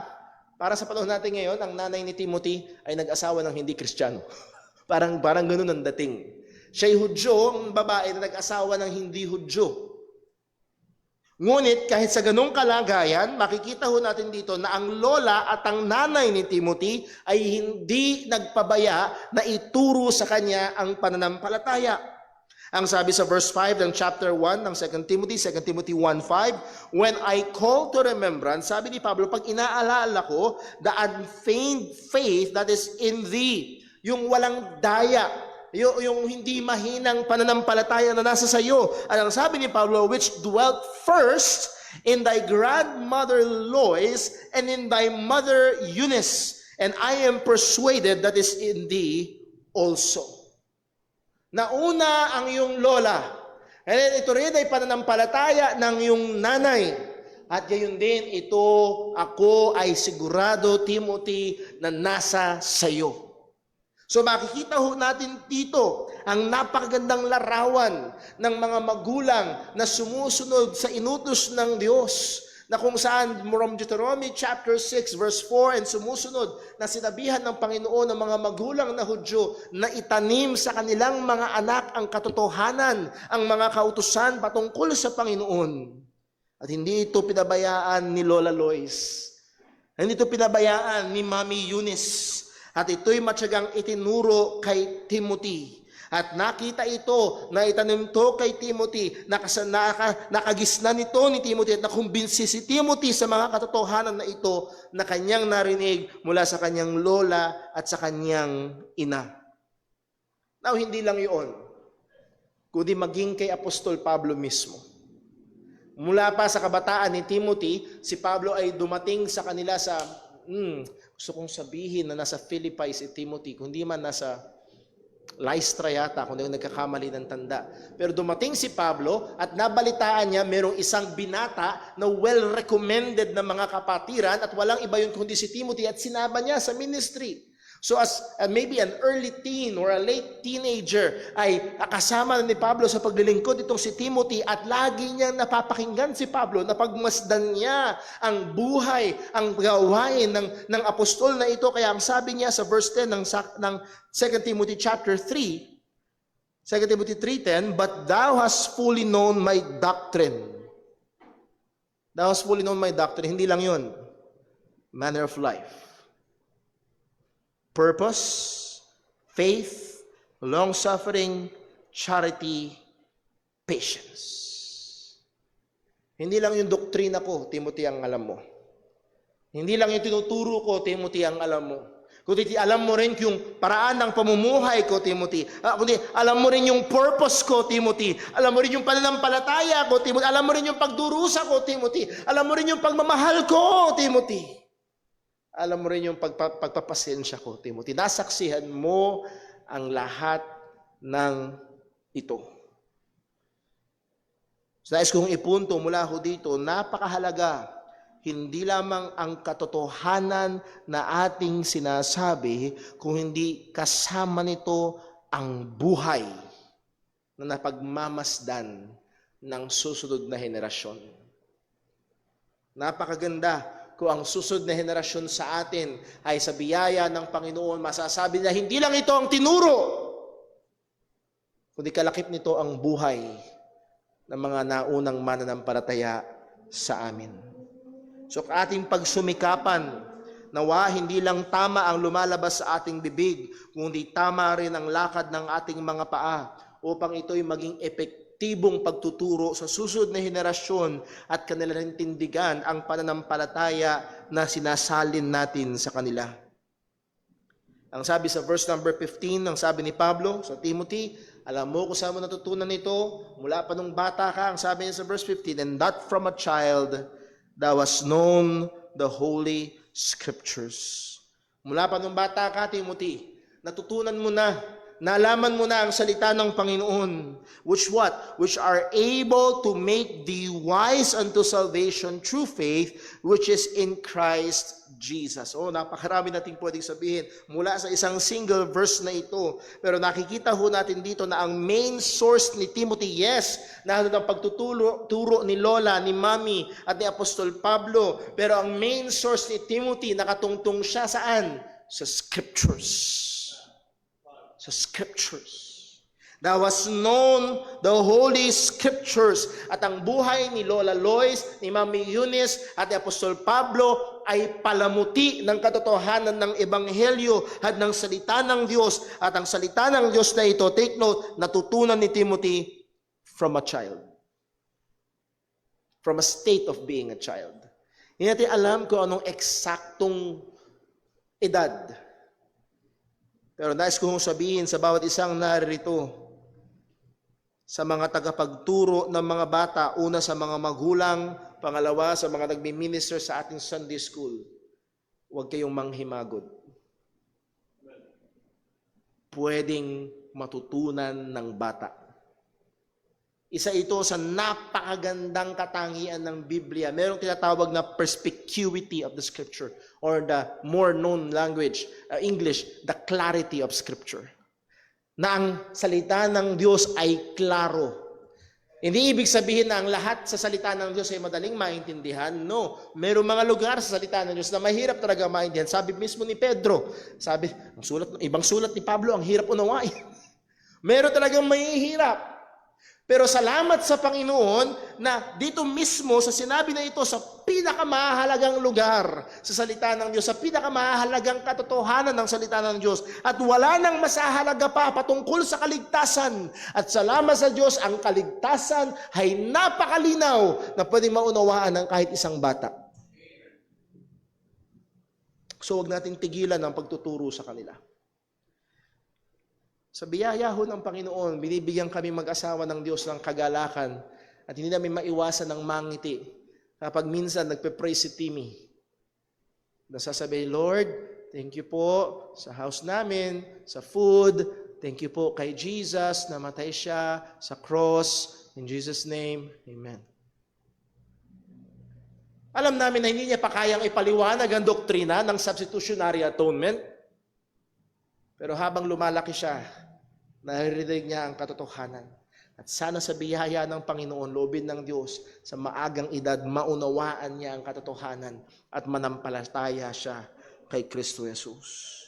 para sa panahon natin ngayon, ang nanay ni Timothy ay nag-asawa ng hindi Kristiyano. parang ganun ang dating. Siya'y Hudyo, ang babae na nag-asawa ng hindi Hudyo. Ngunit kahit sa ganong kalagayan, makikita ho natin dito na ang lola at ang nanay ni Timothy ay hindi nagpabaya na ituro sa kanya ang pananampalataya. Ang sabi sa verse 5 ng chapter 1 ng 2 Timothy 1:5, when I call to remembrance, sabi ni Pablo, pag inaalala ko, the unfeigned faith that is in thee, yung walang daya, yung hindi mahinang pananampalataya na nasa sayo. At ang sabi ni Pablo, which dwelt first in thy grandmother Lois and in thy mother Eunice, and I am persuaded that is in thee also. Nauna ang iyong lola, and then ito rin ay pananampalataya ng iyong nanay. At gayon din, ito, ako ay sigurado, Timothy, na nasa sayo. So makikita ho natin dito ang napakagandang larawan ng mga magulang na sumusunod sa inutos ng Diyos, na kung saan from Deuteronomy chapter 6 verse 4 and sumusunod, na sinabihan ng Panginoon ng mga magulang na Hudyo na itanim sa kanilang mga anak ang katotohanan, ang mga kautusan patungkol sa Panginoon. At hindi ito pinabayaan ni Lola Lois. Hindi ito pinabayaan ni Mami Eunice. At ito'y matyagang itinuro kay Timothy. At nakita ito, na itanim to kay Timothy, nakagisna nito ni Timothy at nakumbinsi si Timothy sa mga katotohanan na ito na kanyang narinig mula sa kanyang lola at sa kanyang ina. Now, hindi lang iyon, kundi maging kay Apostol Pablo mismo. Mula pa sa kabataan ni Timothy, si Pablo ay dumating sa kanila sa gusto kong sabihin na nasa Philippi si Timothy, kundi man nasa Lystra yata, kung hindi nagkakamali ng tanda. Pero dumating si Pablo at nabalitaan niya merong isang binata na well-recommended na mga kapatiran at walang iba yun kundi si Timothy at sinaba niya sa ministry. So as maybe an early teen or a late teenager ay kasama ni Pablo sa paglilingkod itong si Timothy at lagi niyang napapakinggan si Pablo na pagmasdan niya ang buhay, ang gawain ng apostol na ito. Kaya ang sabi niya sa verse 10 ng 2 Timothy chapter 3, 2 Timothy 3:10, but thou hast fully known my doctrine. Thou hast fully known my doctrine. Hindi lang yun. Manner of life. Purpose, faith, long-suffering, charity, patience. Hindi lang yung doktrina ko, Timothy, ang alam mo. Hindi lang yung tinuturo ko, Timothy, ang alam mo. Kundi alam mo rin yung paraan ng pamumuhay ko, Timothy. Kundi alam mo rin yung purpose ko, Timothy. Alam mo rin yung pananampalataya ko, Timothy. Alam mo rin yung pagdurusa ko, Timothy. Alam mo rin yung pagmamahal ko, Timothy. Alam mo rin yung pagpapasensya ko, Timothy. Nasaksihan mo ang lahat ng ito. So, nais kong ipunto mula ho dito, napakahalaga, hindi lamang ang katotohanan na ating sinasabi, kung hindi kasama nito ang buhay na napagmamasdan ng susunod na henerasyon. Napakaganda kung ang susunod na henerasyon sa atin ay sa biyaya ng Panginoon, masasabi na hindi lang ito ang tinuro, kundi kalakip nito ang buhay ng mga naunang mananampalataya sa amin. So ating pagsumikapan, nawa hindi lang tama ang lumalabas sa ating bibig, kundi tama rin ang lakad ng ating mga paa upang ito'y maging epektibong pagtuturo sa susunod na henerasyon at kanilang tindigan ang pananampalataya na sinasalin natin sa kanila. Ang sabi sa verse number 15, ang sabi ni Pablo sa Timothy, alam mo kung saan mo natutunan ito, mula pa nung bata ka, ang sabi niya sa verse 15, and that from a child thou hast known the Holy Scriptures. Mula pa nung bata ka, Timothy, natutunan mo na, nalaman mo na ang salita ng Panginoon, which what? Which are able to make thee wise unto salvation through faith, which is in Christ Jesus. Oh, napakarami nating pwedeng sabihin mula sa isang single verse na ito. Pero nakikita ho natin dito na ang main source ni Timothy, yes, nandun ang pagtuturo ni Lola, ni Mami, at ni Apostol Pablo. Pero ang main source ni Timothy, nakatungtong siya saan? Sa Scriptures. Sa Scriptures. Thou hast known the Holy Scriptures. At ang buhay ni Lola Lois, ni Mami Eunice, at ni Apostol Pablo ay palamuti ng katotohanan ng Ebanghelyo at ng salita ng Diyos. At ang salita ng Diyos na ito, take note, natutunan ni Timothy from a child. From a state of being a child. Hindi natin alam kung anong eksaktong edad. Pero nais kong sabihin sa bawat isang naririto, sa mga tagapagturo ng mga bata, una sa mga magulang, pangalawa sa mga nagmi-minister sa ating Sunday school, huwag kayong manghimagod. Pwedeng matutunan ng bata. Isa ito sa napakagandang katangian ng Biblia. Merong tinatawag na perspicuity of the Scripture, or the more known language, English, the clarity of Scripture. Na ang salita ng Diyos ay klaro. Hindi ibig sabihin na ang lahat sa salita ng Diyos ay madaling maintindihan. No. Merong mga lugar sa salita ng Diyos na mahirap talaga maintindihan. Sabi mismo ni Pedro, sabi, ibang sulat ni Pablo, ang hirap unawain. Meron talagang mahihirap. Pero salamat sa Panginoon na dito mismo sa sinabi na ito sa pinakamahalagang lugar sa salita ng Diyos, sa pinakamahalagang katotohanan ng salita ng Diyos, at wala nang masahalaga pa patungkol sa kaligtasan. At salamat sa Diyos, ang kaligtasan ay napakalinaw na pwedeng maunawaan ng kahit isang bata. So huwag nating tigilan ang pagtuturo sa kanila. Sa biyaya ho ng Panginoon, binibigyan kami mag-asawa ng Diyos ng kagalakan at hindi namin maiwasan ng mangiti kapag minsan nagpe-pray si Timmy. Nasasabi, Lord, thank you po sa house namin, sa food, thank you po kay Jesus, namatay siya sa cross. In Jesus' name, Amen. Alam namin na hindi niya pa kayang ipaliwanag ang doktrina ng substitutionary atonement. Pero habang lumalaki siya, naririnig niya ang katotohanan. At sana sa biyaya ng Panginoon, loobin ng Diyos, sa maagang edad, maunawaan niya ang katotohanan at manampalataya siya kay Kristo Jesus.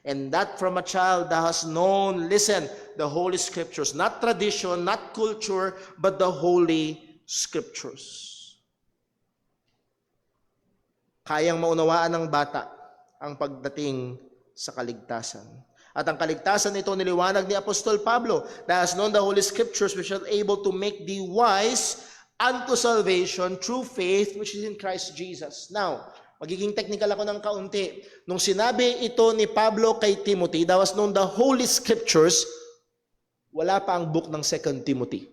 And that from a child thou hast known, listen, the Holy Scriptures. Not tradition, not culture, but the Holy Scriptures. Kayang maunawaan ng bata ang pagdating sa kaligtasan. At ang kaligtasan nito niliwanag ni Apostol Pablo, that has known the Holy Scriptures which are able to make thee wise unto salvation through faith which is in Christ Jesus. Now, magiging technical ako ng kaunti. Nung sinabi ito ni Pablo kay Timothy, that has known the Holy Scriptures, wala pa ang book ng 2 Timothy.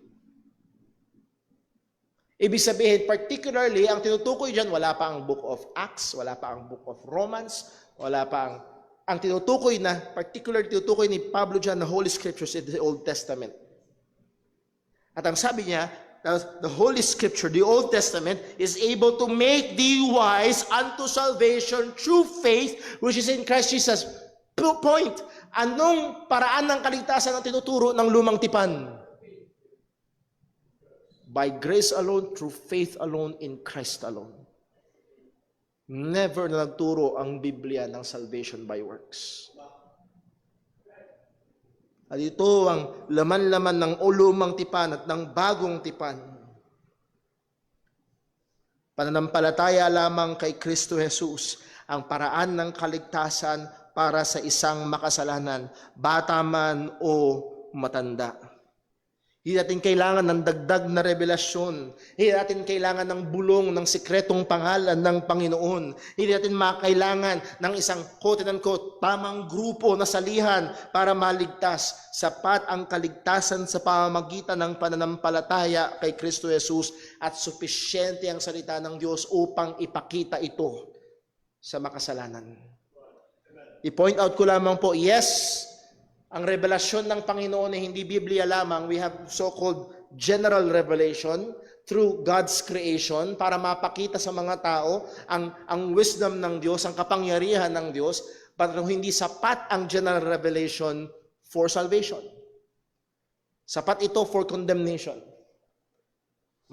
Ibig sabihin, particularly, ang tinutukoy dyan, wala pa ang book of Acts, wala pa ang book of Romans, wala pa ang tinutukoy na, particularly tinutukoy ni Pablo dyan, the Holy Scriptures in the Old Testament. At ang sabi niya, the Holy Scripture, the Old Testament, is able to make thee wise unto salvation through faith, which is in Christ Jesus. Point, anong paraan ng kaligtasan ang tinuturo ng lumang tipan? By grace alone, through faith alone, in Christ alone. Never na nagturo ang Biblia ng salvation by works. At ito ang laman-laman ng lumang tipan at ng bagong tipan. Pananampalataya lamang kay Kristo Jesus ang paraan ng kaligtasan para sa isang makasalanan, bata man o matanda. Hindi natin kailangan ng dagdag na revelasyon. Hindi natin kailangan ng bulong ng sikretong pangalan ng Panginoon. Hindi natin makailangan ng isang quote-unquote tamang grupo na salihan para maligtas. Sapat ang kaligtasan sa pamamagitan ng pananampalataya kay Kristo Jesus at supisyente ang salita ng Diyos upang ipakita ito sa makasalanan. I-point out ko lamang po, yes, ang revelasyon ng Panginoon ay hindi Biblia lamang. We have so-called general revelation through God's creation para mapakita sa mga tao ang wisdom ng Diyos, ang kapangyarihan ng Diyos, pero hindi sapat ang general revelation for salvation. Sapat ito for condemnation.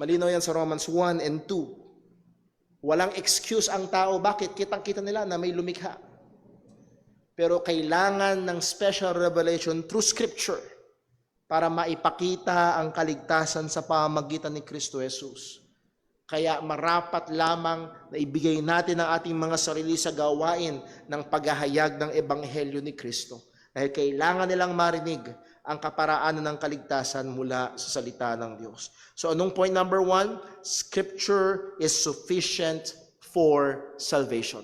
Malinaw yan sa Romans 1 and 2. Walang excuse ang tao. Bakit? Kitang-kita nila na may lumikha. Pero kailangan ng special revelation through Scripture para maipakita ang kaligtasan sa pamamagitan ni Kristo Jesus. Kaya marapat lamang na ibigay natin ang ating mga sarili sa gawain ng paghahayag ng Ebanghelyo ni Kristo. Dahil kailangan nilang marinig ang kaparaanan ng kaligtasan mula sa salita ng Diyos. So anong point number 1? Scripture is sufficient for salvation.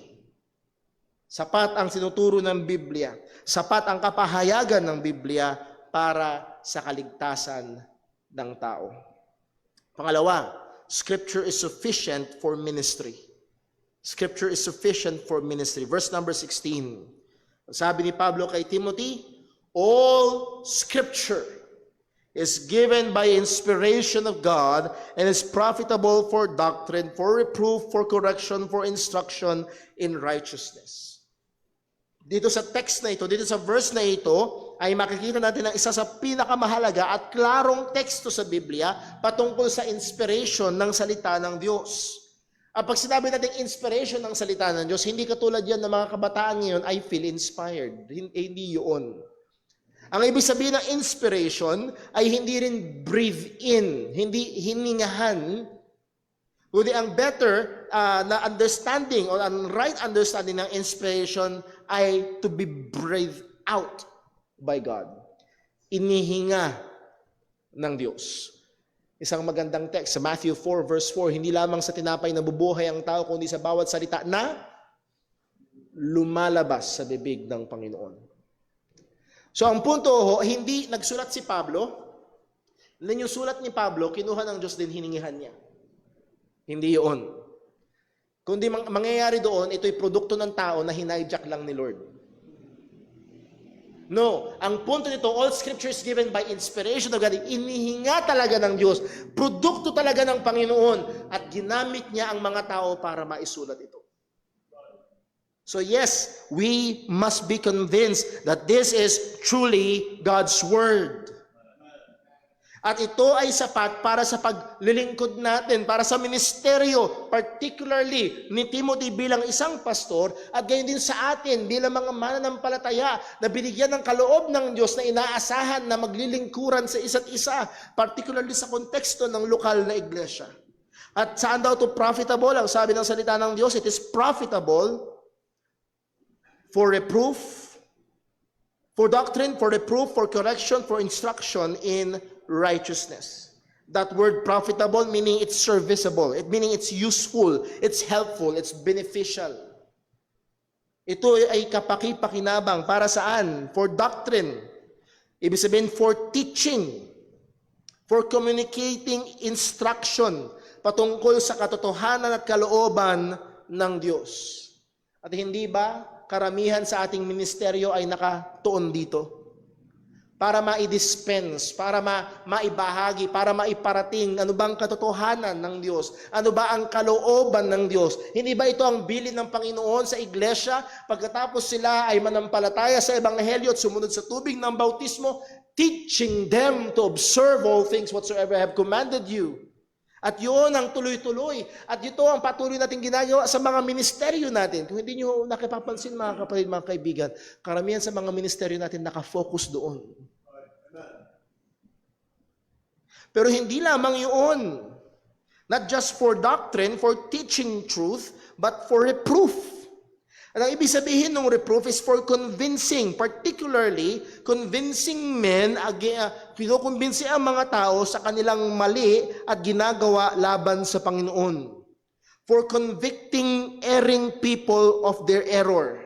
Sapat ang sinuturo ng Biblia. Sapat ang kapahayagan ng Biblia para sa kaligtasan ng tao. Pangalawa, Scripture is sufficient for ministry. Scripture is sufficient for ministry. Verse number 16. Sabi ni Pablo kay Timothy, all Scripture is given by inspiration of God and is profitable for doctrine, for reproof, for correction, for instruction in righteousness. Dito sa text na ito, dito sa verse na ito, ay makikita natin ang isa sa pinakamahalaga at klarong teksto sa Biblia patungkol sa inspiration ng salita ng Diyos. At pag sinabi natin inspiration ng salita ng Diyos, hindi katulad yan ng mga kabataan ngayon, I feel inspired. Hindi yun. Ang ibig sabihin ng inspiration ay hindi rin breathe in, hindi hiningahan, kundi ang better na understanding or ang right understanding ng inspiration ay to be breathed out by God. Inihinga ng Diyos. Isang magandang text sa Matthew 4 verse 4, hindi lamang sa tinapay nabubuhay ang tao, kundi sa bawat salita na lumalabas sa bibig ng Panginoon. So ang punto hindi nagsulat si Pablo, then yung sulat ni Pablo, kinuha ng Diyos din, hiningihan niya. Hindi yun. Kundi mangyayari doon, ito'y produkto ng tao na hinayjack lang ni Lord. No, ang punto nito, all Scripture is given by inspiration of God. Inihinga talaga ng Diyos. Produkto talaga ng Panginoon. At ginamit niya ang mga tao para maisulat ito. So yes, we must be convinced that this is truly God's Word. At ito ay sapat para sa paglilingkod natin, para sa ministeryo, particularly ni Timothy bilang isang pastor, at gayon din sa atin bilang mga mananampalataya na binigyan ng kaloob ng Diyos na inaasahan na maglilingkuran sa isa't isa, particularly sa konteksto ng lokal na iglesia. At saan daw ito profitable? Ang sabi ng salita ng Diyos, it is profitable for reproof, for doctrine, for reproof, for correction, for instruction in righteousness. That word profitable meaning it's serviceable, meaning it's useful, it's helpful, it's beneficial. Ito ay kapaki-pakinabang para saan? For doctrine. Ibig sabihin for teaching, for communicating instruction patungkol sa katotohanan at kalooban ng Diyos. At hindi ba karamihan sa ating ministeryo ay nakatuon dito? Para ma-dispense, para maibahagi, para maiparating ano bang katotohanan ng Diyos, ano ba ang kalooban ng Diyos. Hindi ba ito ang bilin ng Panginoon sa iglesia pagkatapos sila ay manampalataya sa Ebanghelyo at sumunod sa tubig ng bautismo, teaching them to observe all things whatsoever I have commanded you. At yun ang tuloy-tuloy. At ito ang patuloy natin ginagawa sa mga ministeryo natin. Kung hindi nyo nakipapansin mga kapatid, mga kaibigan, karamihan sa mga ministeryo natin nakafocus doon. Pero hindi lamang yun. Not just for doctrine, for teaching truth, but for reproof. At ang ibig sabihin ng reproof is for convincing, particularly convincing men, kinukumbinsi ang mga tao sa kanilang mali at ginagawa laban sa Panginoon. For convicting erring people of their error.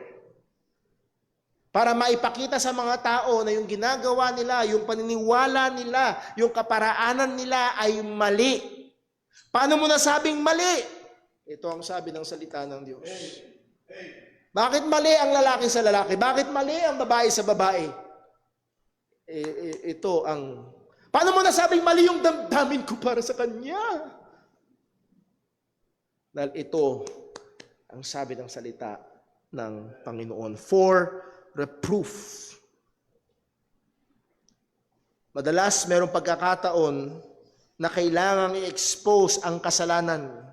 Para maipakita sa mga tao na yung ginagawa nila, yung paniniwala nila, yung kaparaanan nila ay mali. Paano mo nasabing mali? Ito ang sabi ng salita ng Diyos. Bakit mali ang lalaki sa lalaki? Bakit mali ang babae sa babae? Ito ang... Paano mo nasabing mali yung damdamin ko para sa kanya? Dahil ito ang sabi ng salita ng Panginoon. For reproof. Madalas mayroong pagkakataon na kailangang i-expose ang kasalanan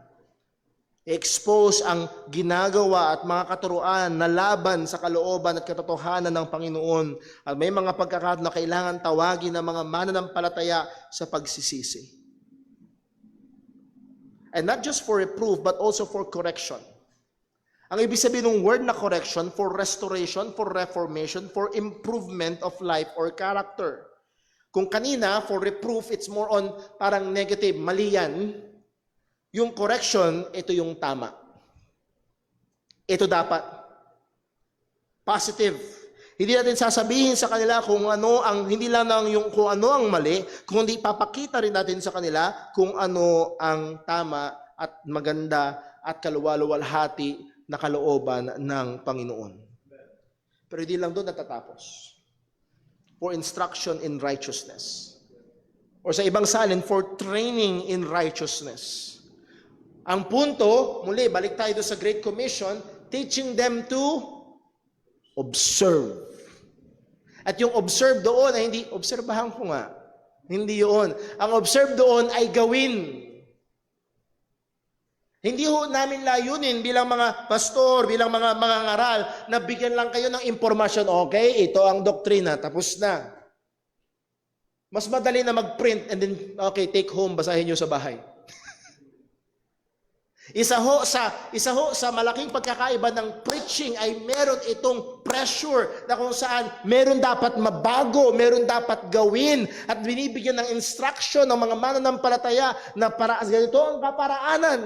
expose ang ginagawa at mga katuruan na laban sa kalooban at katotohanan ng Panginoon. At may mga pagkakataon na kailangan tawagin ng mga mananampalataya sa pagsisisi. And not just for reproof, but also for correction. Ang ibig sabihin ng word na correction, for restoration, for reformation, for improvement of life or character. Kung kanina, for reproof, it's more on parang negative, mali yan. Yung correction, ito yung tama. Ito dapat. Positive. Hindi natin sasabihin sa kanila kung ano ang, hindi lang yung kung ano ang mali, kundi papakita rin natin sa kanila kung ano ang tama at maganda at kaluwalhati na kalooban ng Panginoon. Pero hindi lang doon natatapos. For instruction in righteousness. Or sa ibang salin, for training in righteousness. Ang punto, muli, balik tayo doon sa Great Commission, teaching them to observe. At yung observe doon ay hindi, obserbahan ko nga. Hindi yun. Ang observe doon ay gawin. Hindi ho namin layunin bilang mga pastor, bilang mga ngaral, na bigyan lang kayo ng impormasyon. Okay, ito ang doktrina, tapos na. Mas madali na mag-print and then, okay, take home, basahin nyo sa bahay. Isa ho sa malaking pagkakaiba ng preaching ay meron itong pressure na kung saan meron dapat mabago, meron dapat gawin at binibigyan ng instruction ng mga mananampalataya na para ganito ang kaparaanan.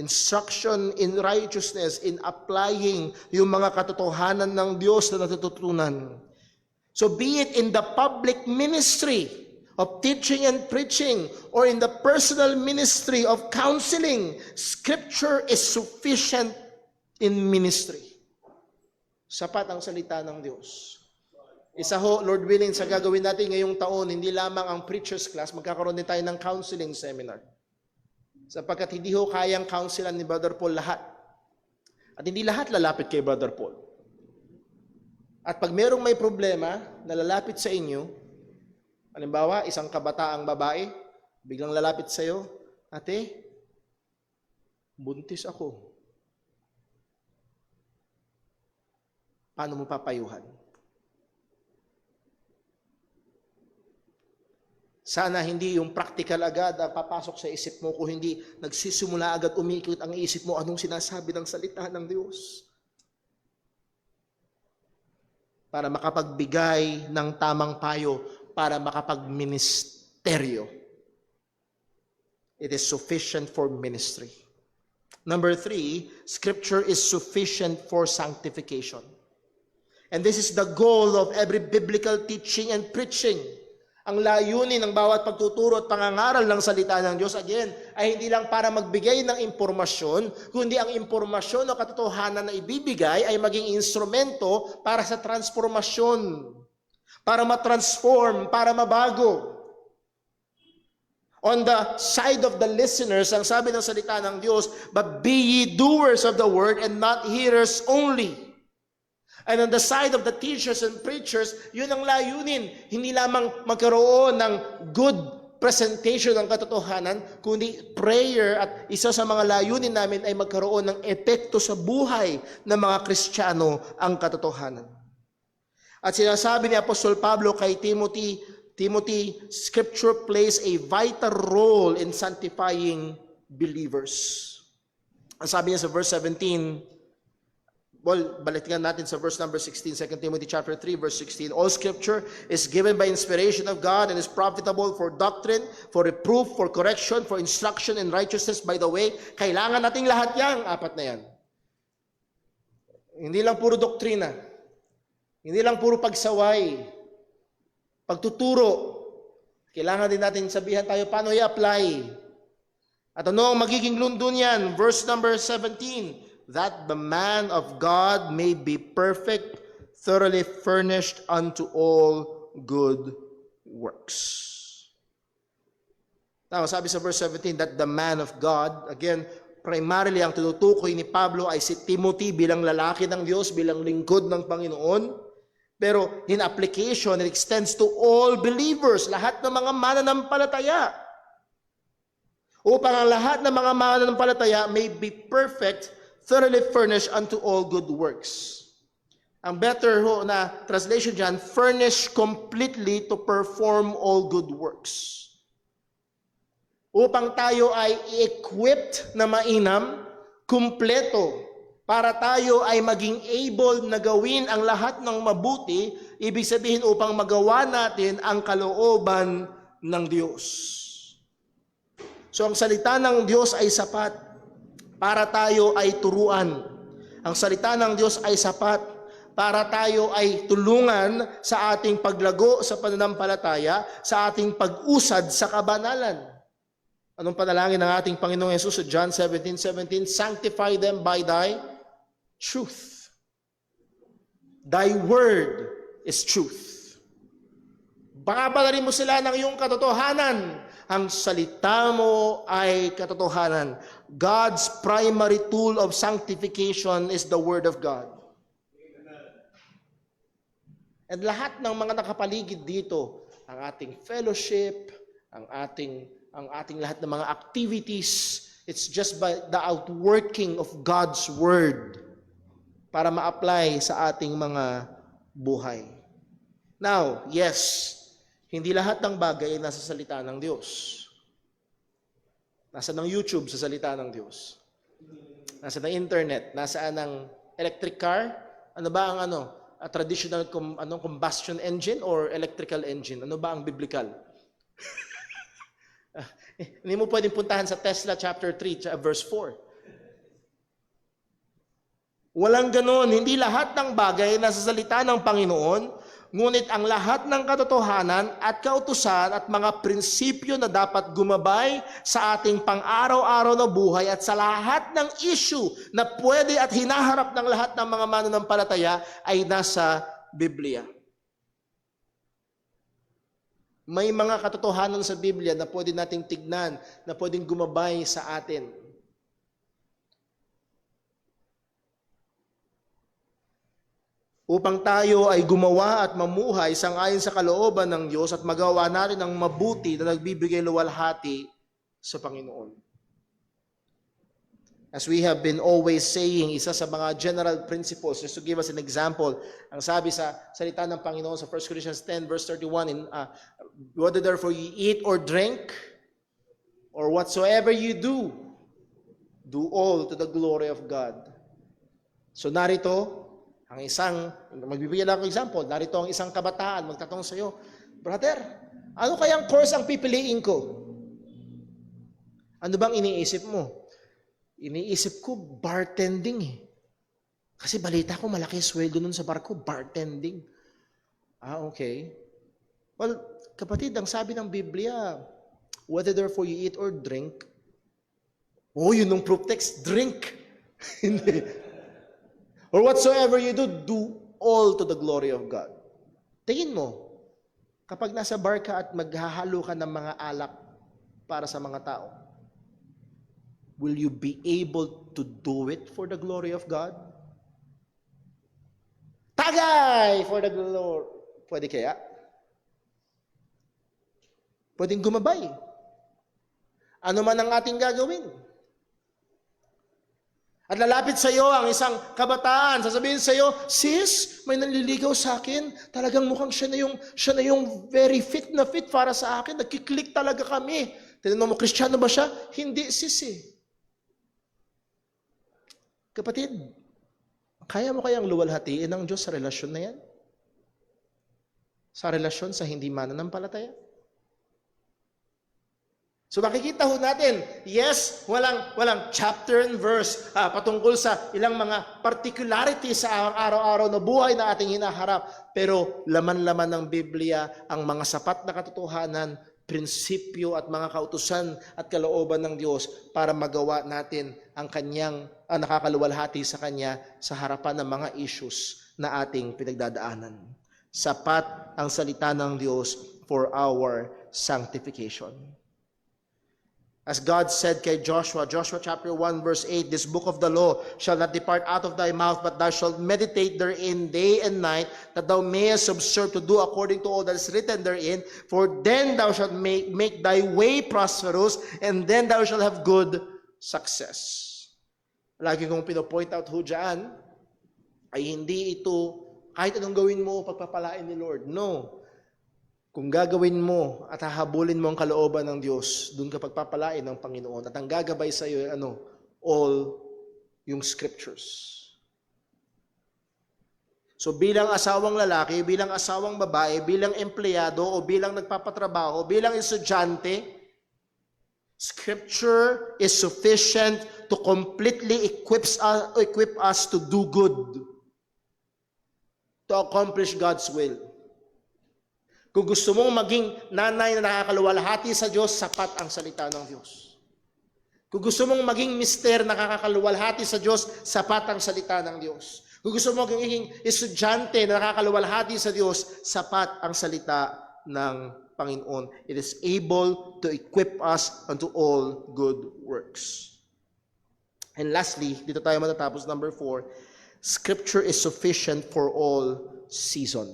Instruction in righteousness, in applying yung mga katotohanan ng Diyos na natututunan. So be it in the public ministry of teaching and preaching, or in the personal ministry of counseling, Scripture is sufficient in ministry. Sapat ang salita ng Diyos. Isa ho, Lord willing, sa gagawin natin ngayong taon, hindi lamang ang preacher's class, magkakaroon din tayo ng counseling seminar. Sapagkat hindi ho kayang counselan ni Brother Paul lahat. At hindi lahat lalapit kay Brother Paul. At pag merong may problema na lalapit sa inyo, halimbawa, isang kabataang babae, biglang lalapit sa iyo, ate, buntis ako. Paano mo papayuhan? Sana hindi yung practical agad ang papasok sa isip mo, kung hindi nagsisimula agad umikot ang isip mo, anong sinasabi ng salita ng Diyos? Para makapagbigay ng tamang payo, para makapagministeryo. It is sufficient for ministry. Number 3, Scripture is sufficient for sanctification. And this is the goal of every biblical teaching and preaching. Ang layunin ng bawat pagtuturo at pangangaral ng salita ng Diyos, again, ay hindi lang para magbigay ng impormasyon, kundi ang impormasyon o katotohanan na ibibigay ay maging instrumento para sa transformasyon. Para matransform, para mabago. On the side of the listeners, ang sabi ng salita ng Diyos, but be ye doers of the word and not hearers only. And on the side of the teachers and preachers, yun ang layunin. Hindi lamang magkaroon ng good presentation ng katotohanan, kundi prayer, at isa sa mga layunin namin ay magkaroon ng epekto sa buhay ng mga Kristiyano ang katotohanan. At sinasabi ni Apostol Pablo kay Timothy, Scripture plays a vital role in sanctifying believers. Ang sabi niya sa verse 17, balikan natin sa verse number 16, 2 Timothy chapter 3, verse 16. All Scripture is given by inspiration of God and is profitable for doctrine, for reproof, for correction, for instruction in righteousness. By the way, kailangan nating lahat yan, apat na yan. Hindi lang puro doktrina. Hindi lang puro pagsaway, pagtuturo. Kailangan din natin sabihan tayo paano i-apply. At ano ang magiging lundon yan? Verse number 17, that the man of God may be perfect, thoroughly furnished unto all good works. Now, sabi sa verse 17, that the man of God, again, primarily ang tinutukoy ni Pablo ay si Timothy bilang lalaki ng Diyos, bilang lingkod ng Panginoon. Pero in application, it extends to all believers, lahat ng mga mananampalataya. upang ang lahat ng mga mananampalataya may be perfect, thoroughly furnished unto all good works. Ang better ho na translation dyan, furnished completely to perform all good works. Upang tayo ay equipped na mainam, kumpleto, para tayo ay maging able na gawin ang lahat ng mabuti, ibig sabihin upang magawa natin ang kalooban ng Diyos. So ang salita ng Diyos ay sapat para tayo ay turuan. Ang salita ng Diyos ay sapat para tayo ay tulungan sa ating paglago sa pananampalataya, sa ating pag-usad sa kabanalan. Anong panalangin ng ating Panginoong Yesus sa John 17:17? Sanctify them by thy truth. Thy word is truth. Bakabalin mo sila ng iyong katotohanan. Ang salita mo ay katotohanan. God's primary tool of sanctification is the Word of God. At lahat ng mga nakapaligid dito, ang ating fellowship, ang ating lahat ng mga activities, it's just by the outworking of God's Word para ma-apply sa ating mga buhay. Now, yes, hindi lahat ng bagay ay nasa salita ng Diyos. Nasa ng YouTube sa salita ng Diyos. Nasa ng internet, nasaan ng electric car? Ano ba ang a traditional combustion engine or electrical engine? Ano ba ang biblical? Hindi mo pwedeng puntahan sa Tesla chapter 3 verse 4. Walang ganon. Hindi lahat ng bagay nasa salita ng Panginoon, ngunit ang lahat ng katotohanan at kautusan at mga prinsipyo na dapat gumabay sa ating pang-araw-araw na buhay at sa lahat ng issue na pwede at hinaharap ng lahat ng mga mananampalataya ay nasa Biblia. May mga katotohanan sa Biblia na pwede nating tignan, na pwedeng gumabay sa atin. Upang tayo ay gumawa at mamuhay sangayon sa kalooban ng Diyos at magawa natin ang mabuti na nagbibigay luwalhati sa Panginoon. As we have been always saying, isa sa mga general principles, just to give us an example, ang sabi sa salita ng Panginoon sa 1 Corinthians 10 verse 31, whether therefore you eat or drink, or whatsoever you do, do all to the glory of God. So narito, ang isang, magbibigyan lang ako example, narito ang isang kabataan, magtatanong sa iyo, brother, ano kayang course ang pipiliin ko? Ano bang iniisip mo? Iniisip ko, bartending eh. Kasi balita ko, malaki sweldo nun sa barko, bartending. Okay. Well, kapatid, ang sabi ng Biblia, whether therefore you eat or drink, yun yung proof text, drink. Hindi. Or whatsoever you do, do all to the glory of God. Tingin mo, kapag nasa bar ka at maghahalo ka ng mga alak para sa mga tao, will you be able to do it for the glory of God? Tagay! For the glory. Pwede kaya? Pwedeng gumabay. Ano man ang ating gagawin? At lalapit sa iyo ang isang kabataan, sasabihin sa iyo, sis, may nanliligaw sa akin, talagang mukhang siya na yung very fit na fit para sa akin, nagkiklik talaga kami. Tinanong mo, Kristiyano ba siya? Hindi, sis eh. Kapatid, kaya mo kayang luwalhatiin ng Diyos sa relasyon na yan? Sa relasyon sa hindi mananampalataya? So makikita ho natin, yes, walang chapter and verse patungkol sa ilang mga particularities sa araw-araw na buhay na ating hinaharap. Pero laman-laman ng Biblia ang mga sapat na katotohanan, prinsipyo at mga kautusan at kalooban ng Diyos para magawa natin ang kanyang nakakaluwalhati sa Kanya sa harapan ng mga issues na ating pinagdadaanan. Sapat ang salita ng Diyos for our sanctification. As God said kay Joshua, Joshua chapter 1 verse 8, this book of the law shall not depart out of thy mouth, but thou shalt meditate therein day and night, that thou mayest observe to do according to all that is written therein. For then thou shalt make thy way prosperous, and then thou shalt have good success. Lagi kong pinopoint out ho dyan, ay hindi ito, kahit anong gawin mo, pagpapalain ni Lord. No. Kung gagawin mo at hahabulin mo ang kalooban ng Diyos, doon ka pagpapalain ng Panginoon. At ang gagabay sa iyo ay all yung scriptures. So bilang asawang lalaki, bilang asawang babae, bilang empleyado o bilang nagpapatrabaho, bilang estudyante, Scripture is sufficient to completely equip us to do good, to accomplish God's will. Kung gusto mong maging nanay na nakakaluwalhati sa Diyos, sapat ang salita ng Diyos. Kung gusto mong maging mister na nakakaluwalhati sa Diyos, sapat ang salita ng Diyos. Kung gusto mong maging estudyante na nakakaluwalhati sa Diyos, sapat ang salita ng Panginoon. It is able to equip us unto all good works. And lastly, dito tayo matatapos, number 4, Scripture is sufficient for all season.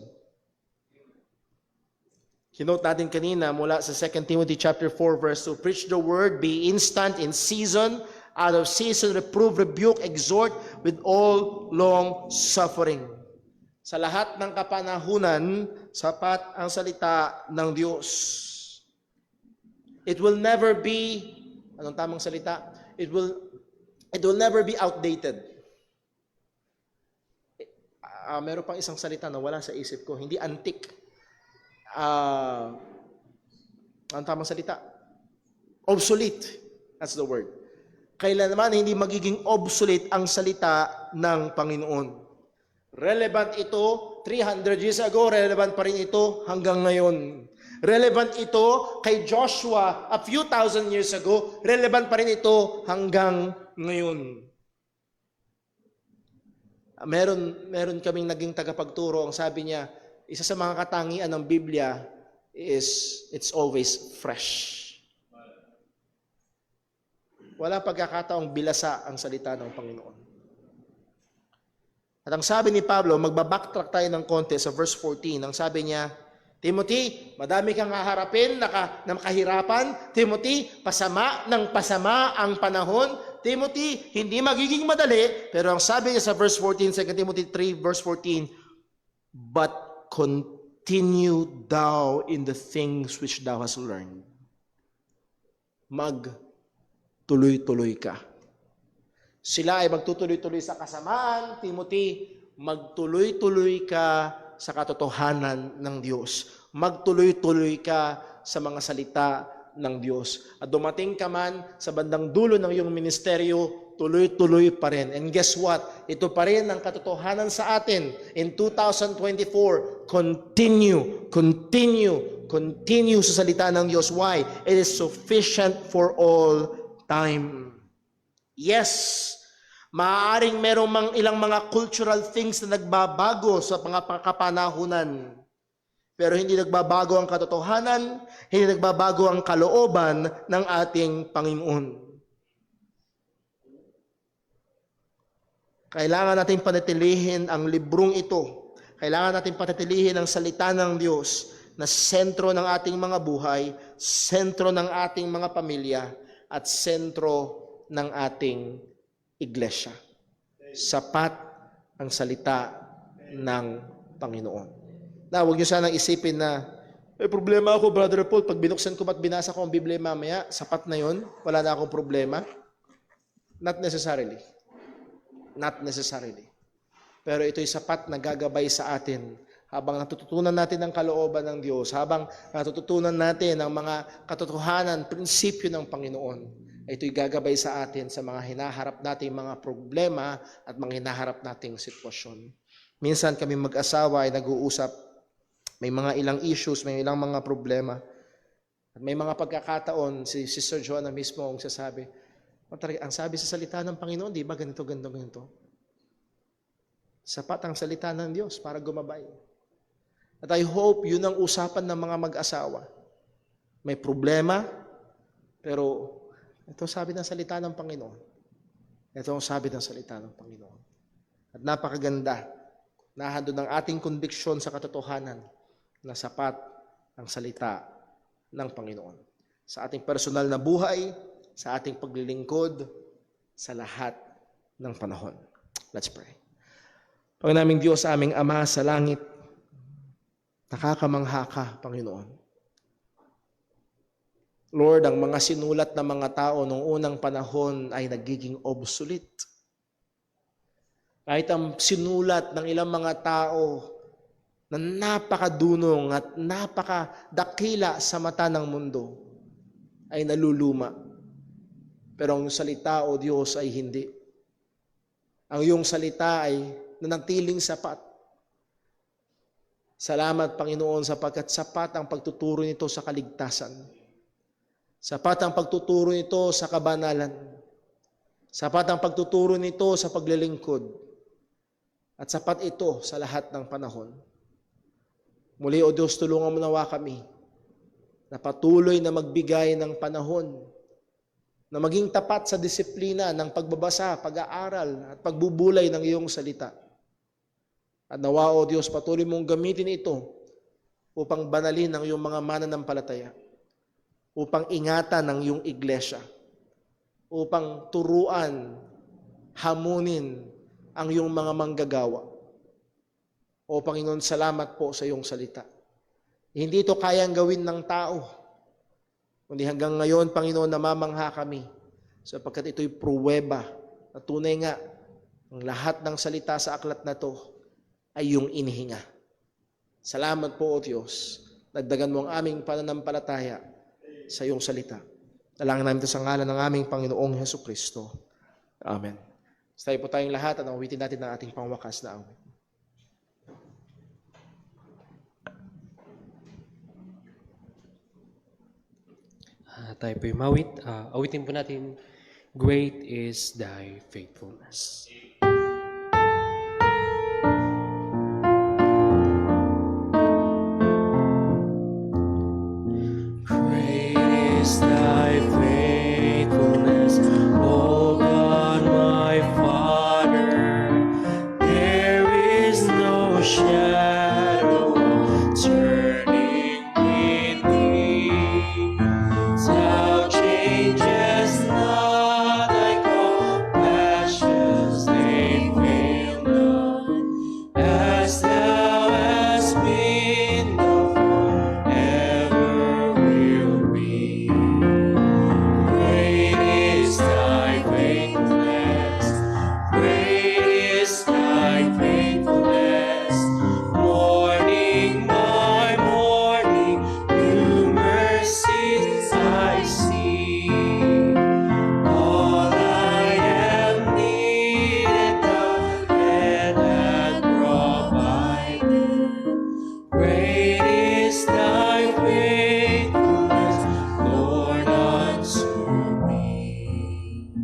Kinote natin kanina mula sa 2 Timothy chapter 4 verse 2, preach the word, be instant in season, out of season, reprove, rebuke, exhort with all long suffering. Sa lahat ng kapanahunan, sapat ang salita ng Diyos. It will never be, anong tamang salita? It will never be outdated. Meron pang isang salita na wala sa isip ko, hindi antique. Ang tamang salita? Obsolete. That's the word. Kailanman hindi magiging obsolete ang salita ng Panginoon. Relevant ito 300 years ago, relevant pa rin ito hanggang ngayon. Relevant ito kay Joshua a few thousand years ago, relevant pa rin ito hanggang ngayon. Meron kaming naging tagapagturo, ang sabi niya, isa sa mga katangian ng Biblia is it's always fresh. Wala pagkakataong bilasa ang salita ng Panginoon. At ang sabi ni Pablo, magbabacktrack tayo ng konti sa verse 14. Ang sabi niya, Timothy, madami kang haharapin na makahirapan. Timothy, pasama ng pasama ang panahon. Timothy, hindi magiging madali. Pero ang sabi niya sa verse 14, 2 Timothy 3 verse 14, but continue thou in the things which thou hast learned. Magtuloy-tuloy ka. Sila ay magtutuloy-tuloy sa kasamaan. Timothy, magtuloy-tuloy ka sa katotohanan ng Diyos. Magtuloy-tuloy ka sa mga salita ng Diyos. At dumating ka man sa bandang dulo ng iyong ministeryo, tuloy-tuloy pa rin. And guess what? Ito pa rin ang katotohanan sa atin. In 2024, continue sa salita ng Diyos. Why? It is sufficient for all time. Yes, maaaring merong ilang mga cultural things na nagbabago sa mga kapanahunan. Pero hindi nagbabago ang katotohanan, hindi nagbabago ang kalooban ng ating Panginoon. Kailangan natin panatilihin ang librong ito. Kailangan natin panatilihin ang salita ng Diyos na sentro ng ating mga buhay, sentro ng ating mga pamilya, at sentro ng ating iglesia. Sapat ang salita ng Panginoon. Na huwag niyo sanang isipin na, problema ako, Brother Paul, pag binuksan ko at binasa ko ang Biblia mamaya, sapat na yon, wala na akong problema. Not necessarily. Not necessarily. Pero ito'y sapat na gagabay sa atin habang natututunan natin ang kalooban ng Diyos, habang natututunan natin ang mga katotohanan, prinsipyo ng Panginoon. Ito'y gagabay sa atin sa mga hinaharap nating mga problema at mga hinaharap nating sitwasyon. Minsan kami mag-asawa ay nag-uusap, may mga ilang issues, may ilang mga problema. At may mga pagkakataon, si Sister Joanna mismo ang sasabi, ang sabi sa salita ng Panginoon, di ba ganito. Sapat ang salita ng Diyos para gumabay. At I hope yun ang usapan ng mga mag-asawa. May problema, pero Ito ang sabi ng salita ng Panginoon. Ito ang sabi ng salita ng Panginoon. At napakaganda. Nahandon ang ating konbiksyon sa katotohanan na sapat ang salita ng Panginoon. Sa ating personal na buhay, sa ating paglilingkod, sa lahat ng panahon. Let's pray. Panginoon Diyos, aming Ama sa langit, nakakamangha ka, Panginoon. Lord, ang mga sinulat ng mga tao noong unang panahon ay nagiging obsolete. Kahit ang sinulat ng ilang mga tao na napakadunong at napakadakila sa mata ng mundo ay naluluma. Pero ang salita, O Diyos, ay hindi. Ang iyong salita ay nanatiling sapat. Salamat, Panginoon, sapagkat sapat ang pagtuturo nito sa kaligtasan. Sapat ang pagtuturo nito sa kabanalan. Sapat ang pagtuturo nito sa paglilingkod. At sapat ito sa lahat ng panahon. Muli, O Diyos, tulungan mo nawa kami na patuloy na magbigay ng panahon na maging tapat sa disiplina ng pagbabasa, pag-aaral at pagbubulay ng iyong salita. At nawa, O Diyos, patuloy mong gamitin ito upang banalin ang iyong mga mananampalataya, upang ingatan ang iyong iglesia, upang turuan, hamunin ang iyong mga manggagawa. O Panginoon, salamat po sa iyong salita. Hindi ito kayang gawin ng tao. Kundi hanggang ngayon, Panginoon, namamangha kami sapagkat ito'y pruweba na tunay nga ang lahat ng salita sa aklat na to ay iyong inihinga. Salamat po, O Diyos. Dagdagan mo ang aming pananampalataya sa iyong salita. Dalangin namin ito sa ngalan ng aming Panginoong Hesukristo. Amen. Tayo po tayong lahat at awitin natin ang ating pangwakas na awit. Tayo po mawit. Awitin po natin, Great is Thy Faithfulness. Great is Thy faithfulness, O God my Father. There is no shadow of turning with Thee. Thou changest not, Thy compassions they fail not. As Thou hast been, Thou forever will be. Great is Thy faithfulness, great is Thy faithfulness. Morning by morning, new mercies I see. All I have needed, Thou hast provided. Great is Thy faithfulness, Lord, unto me.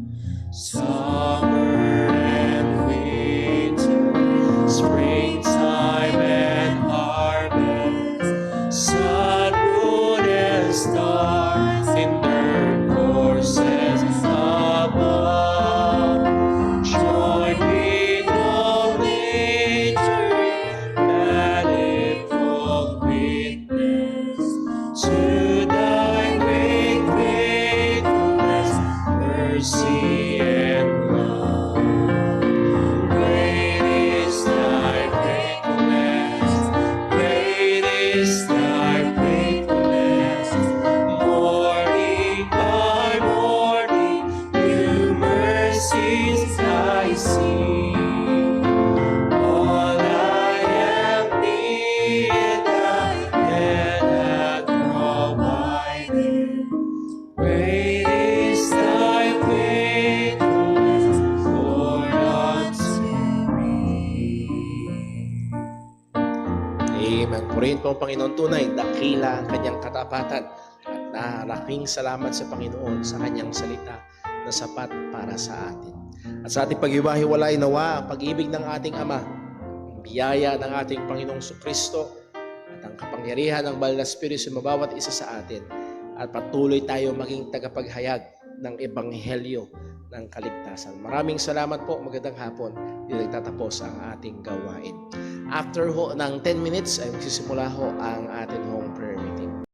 Summer and winter, springtime and harvest, sun, moon, and stars in their courses above, join with all nature in manifold witness to Thy great faithfulness, mercy, and love. Great is Thy faithfulness, great is Thy faithfulness. Morning by morning, new mercies I see. All I have needed, Thy hand hath provided. Great is Thy faithfulness, Lord, unto me. Amen. Purihin po ang Panginoon tunay, dakila ang kanyang katapatan at naraking salamat sa Panginoon sa kanyang salita na sapat para sa atin. At sa ating paghiwa-hiwalay nawa ang pag-ibig ng ating Ama, ang biyaya ng ating Panginoong Kristo at ang kapangyarihan ng Banal na Espiritu sa bawat isa sa atin at patuloy tayo maging tagapaghayag ng ebanghelyo ng kaligtasan. Maraming salamat po. Magandang hapon. Dito nagtatapos ang ating gawain. After ho ng 10 minutes ay magsisimula ho ang ating home prayer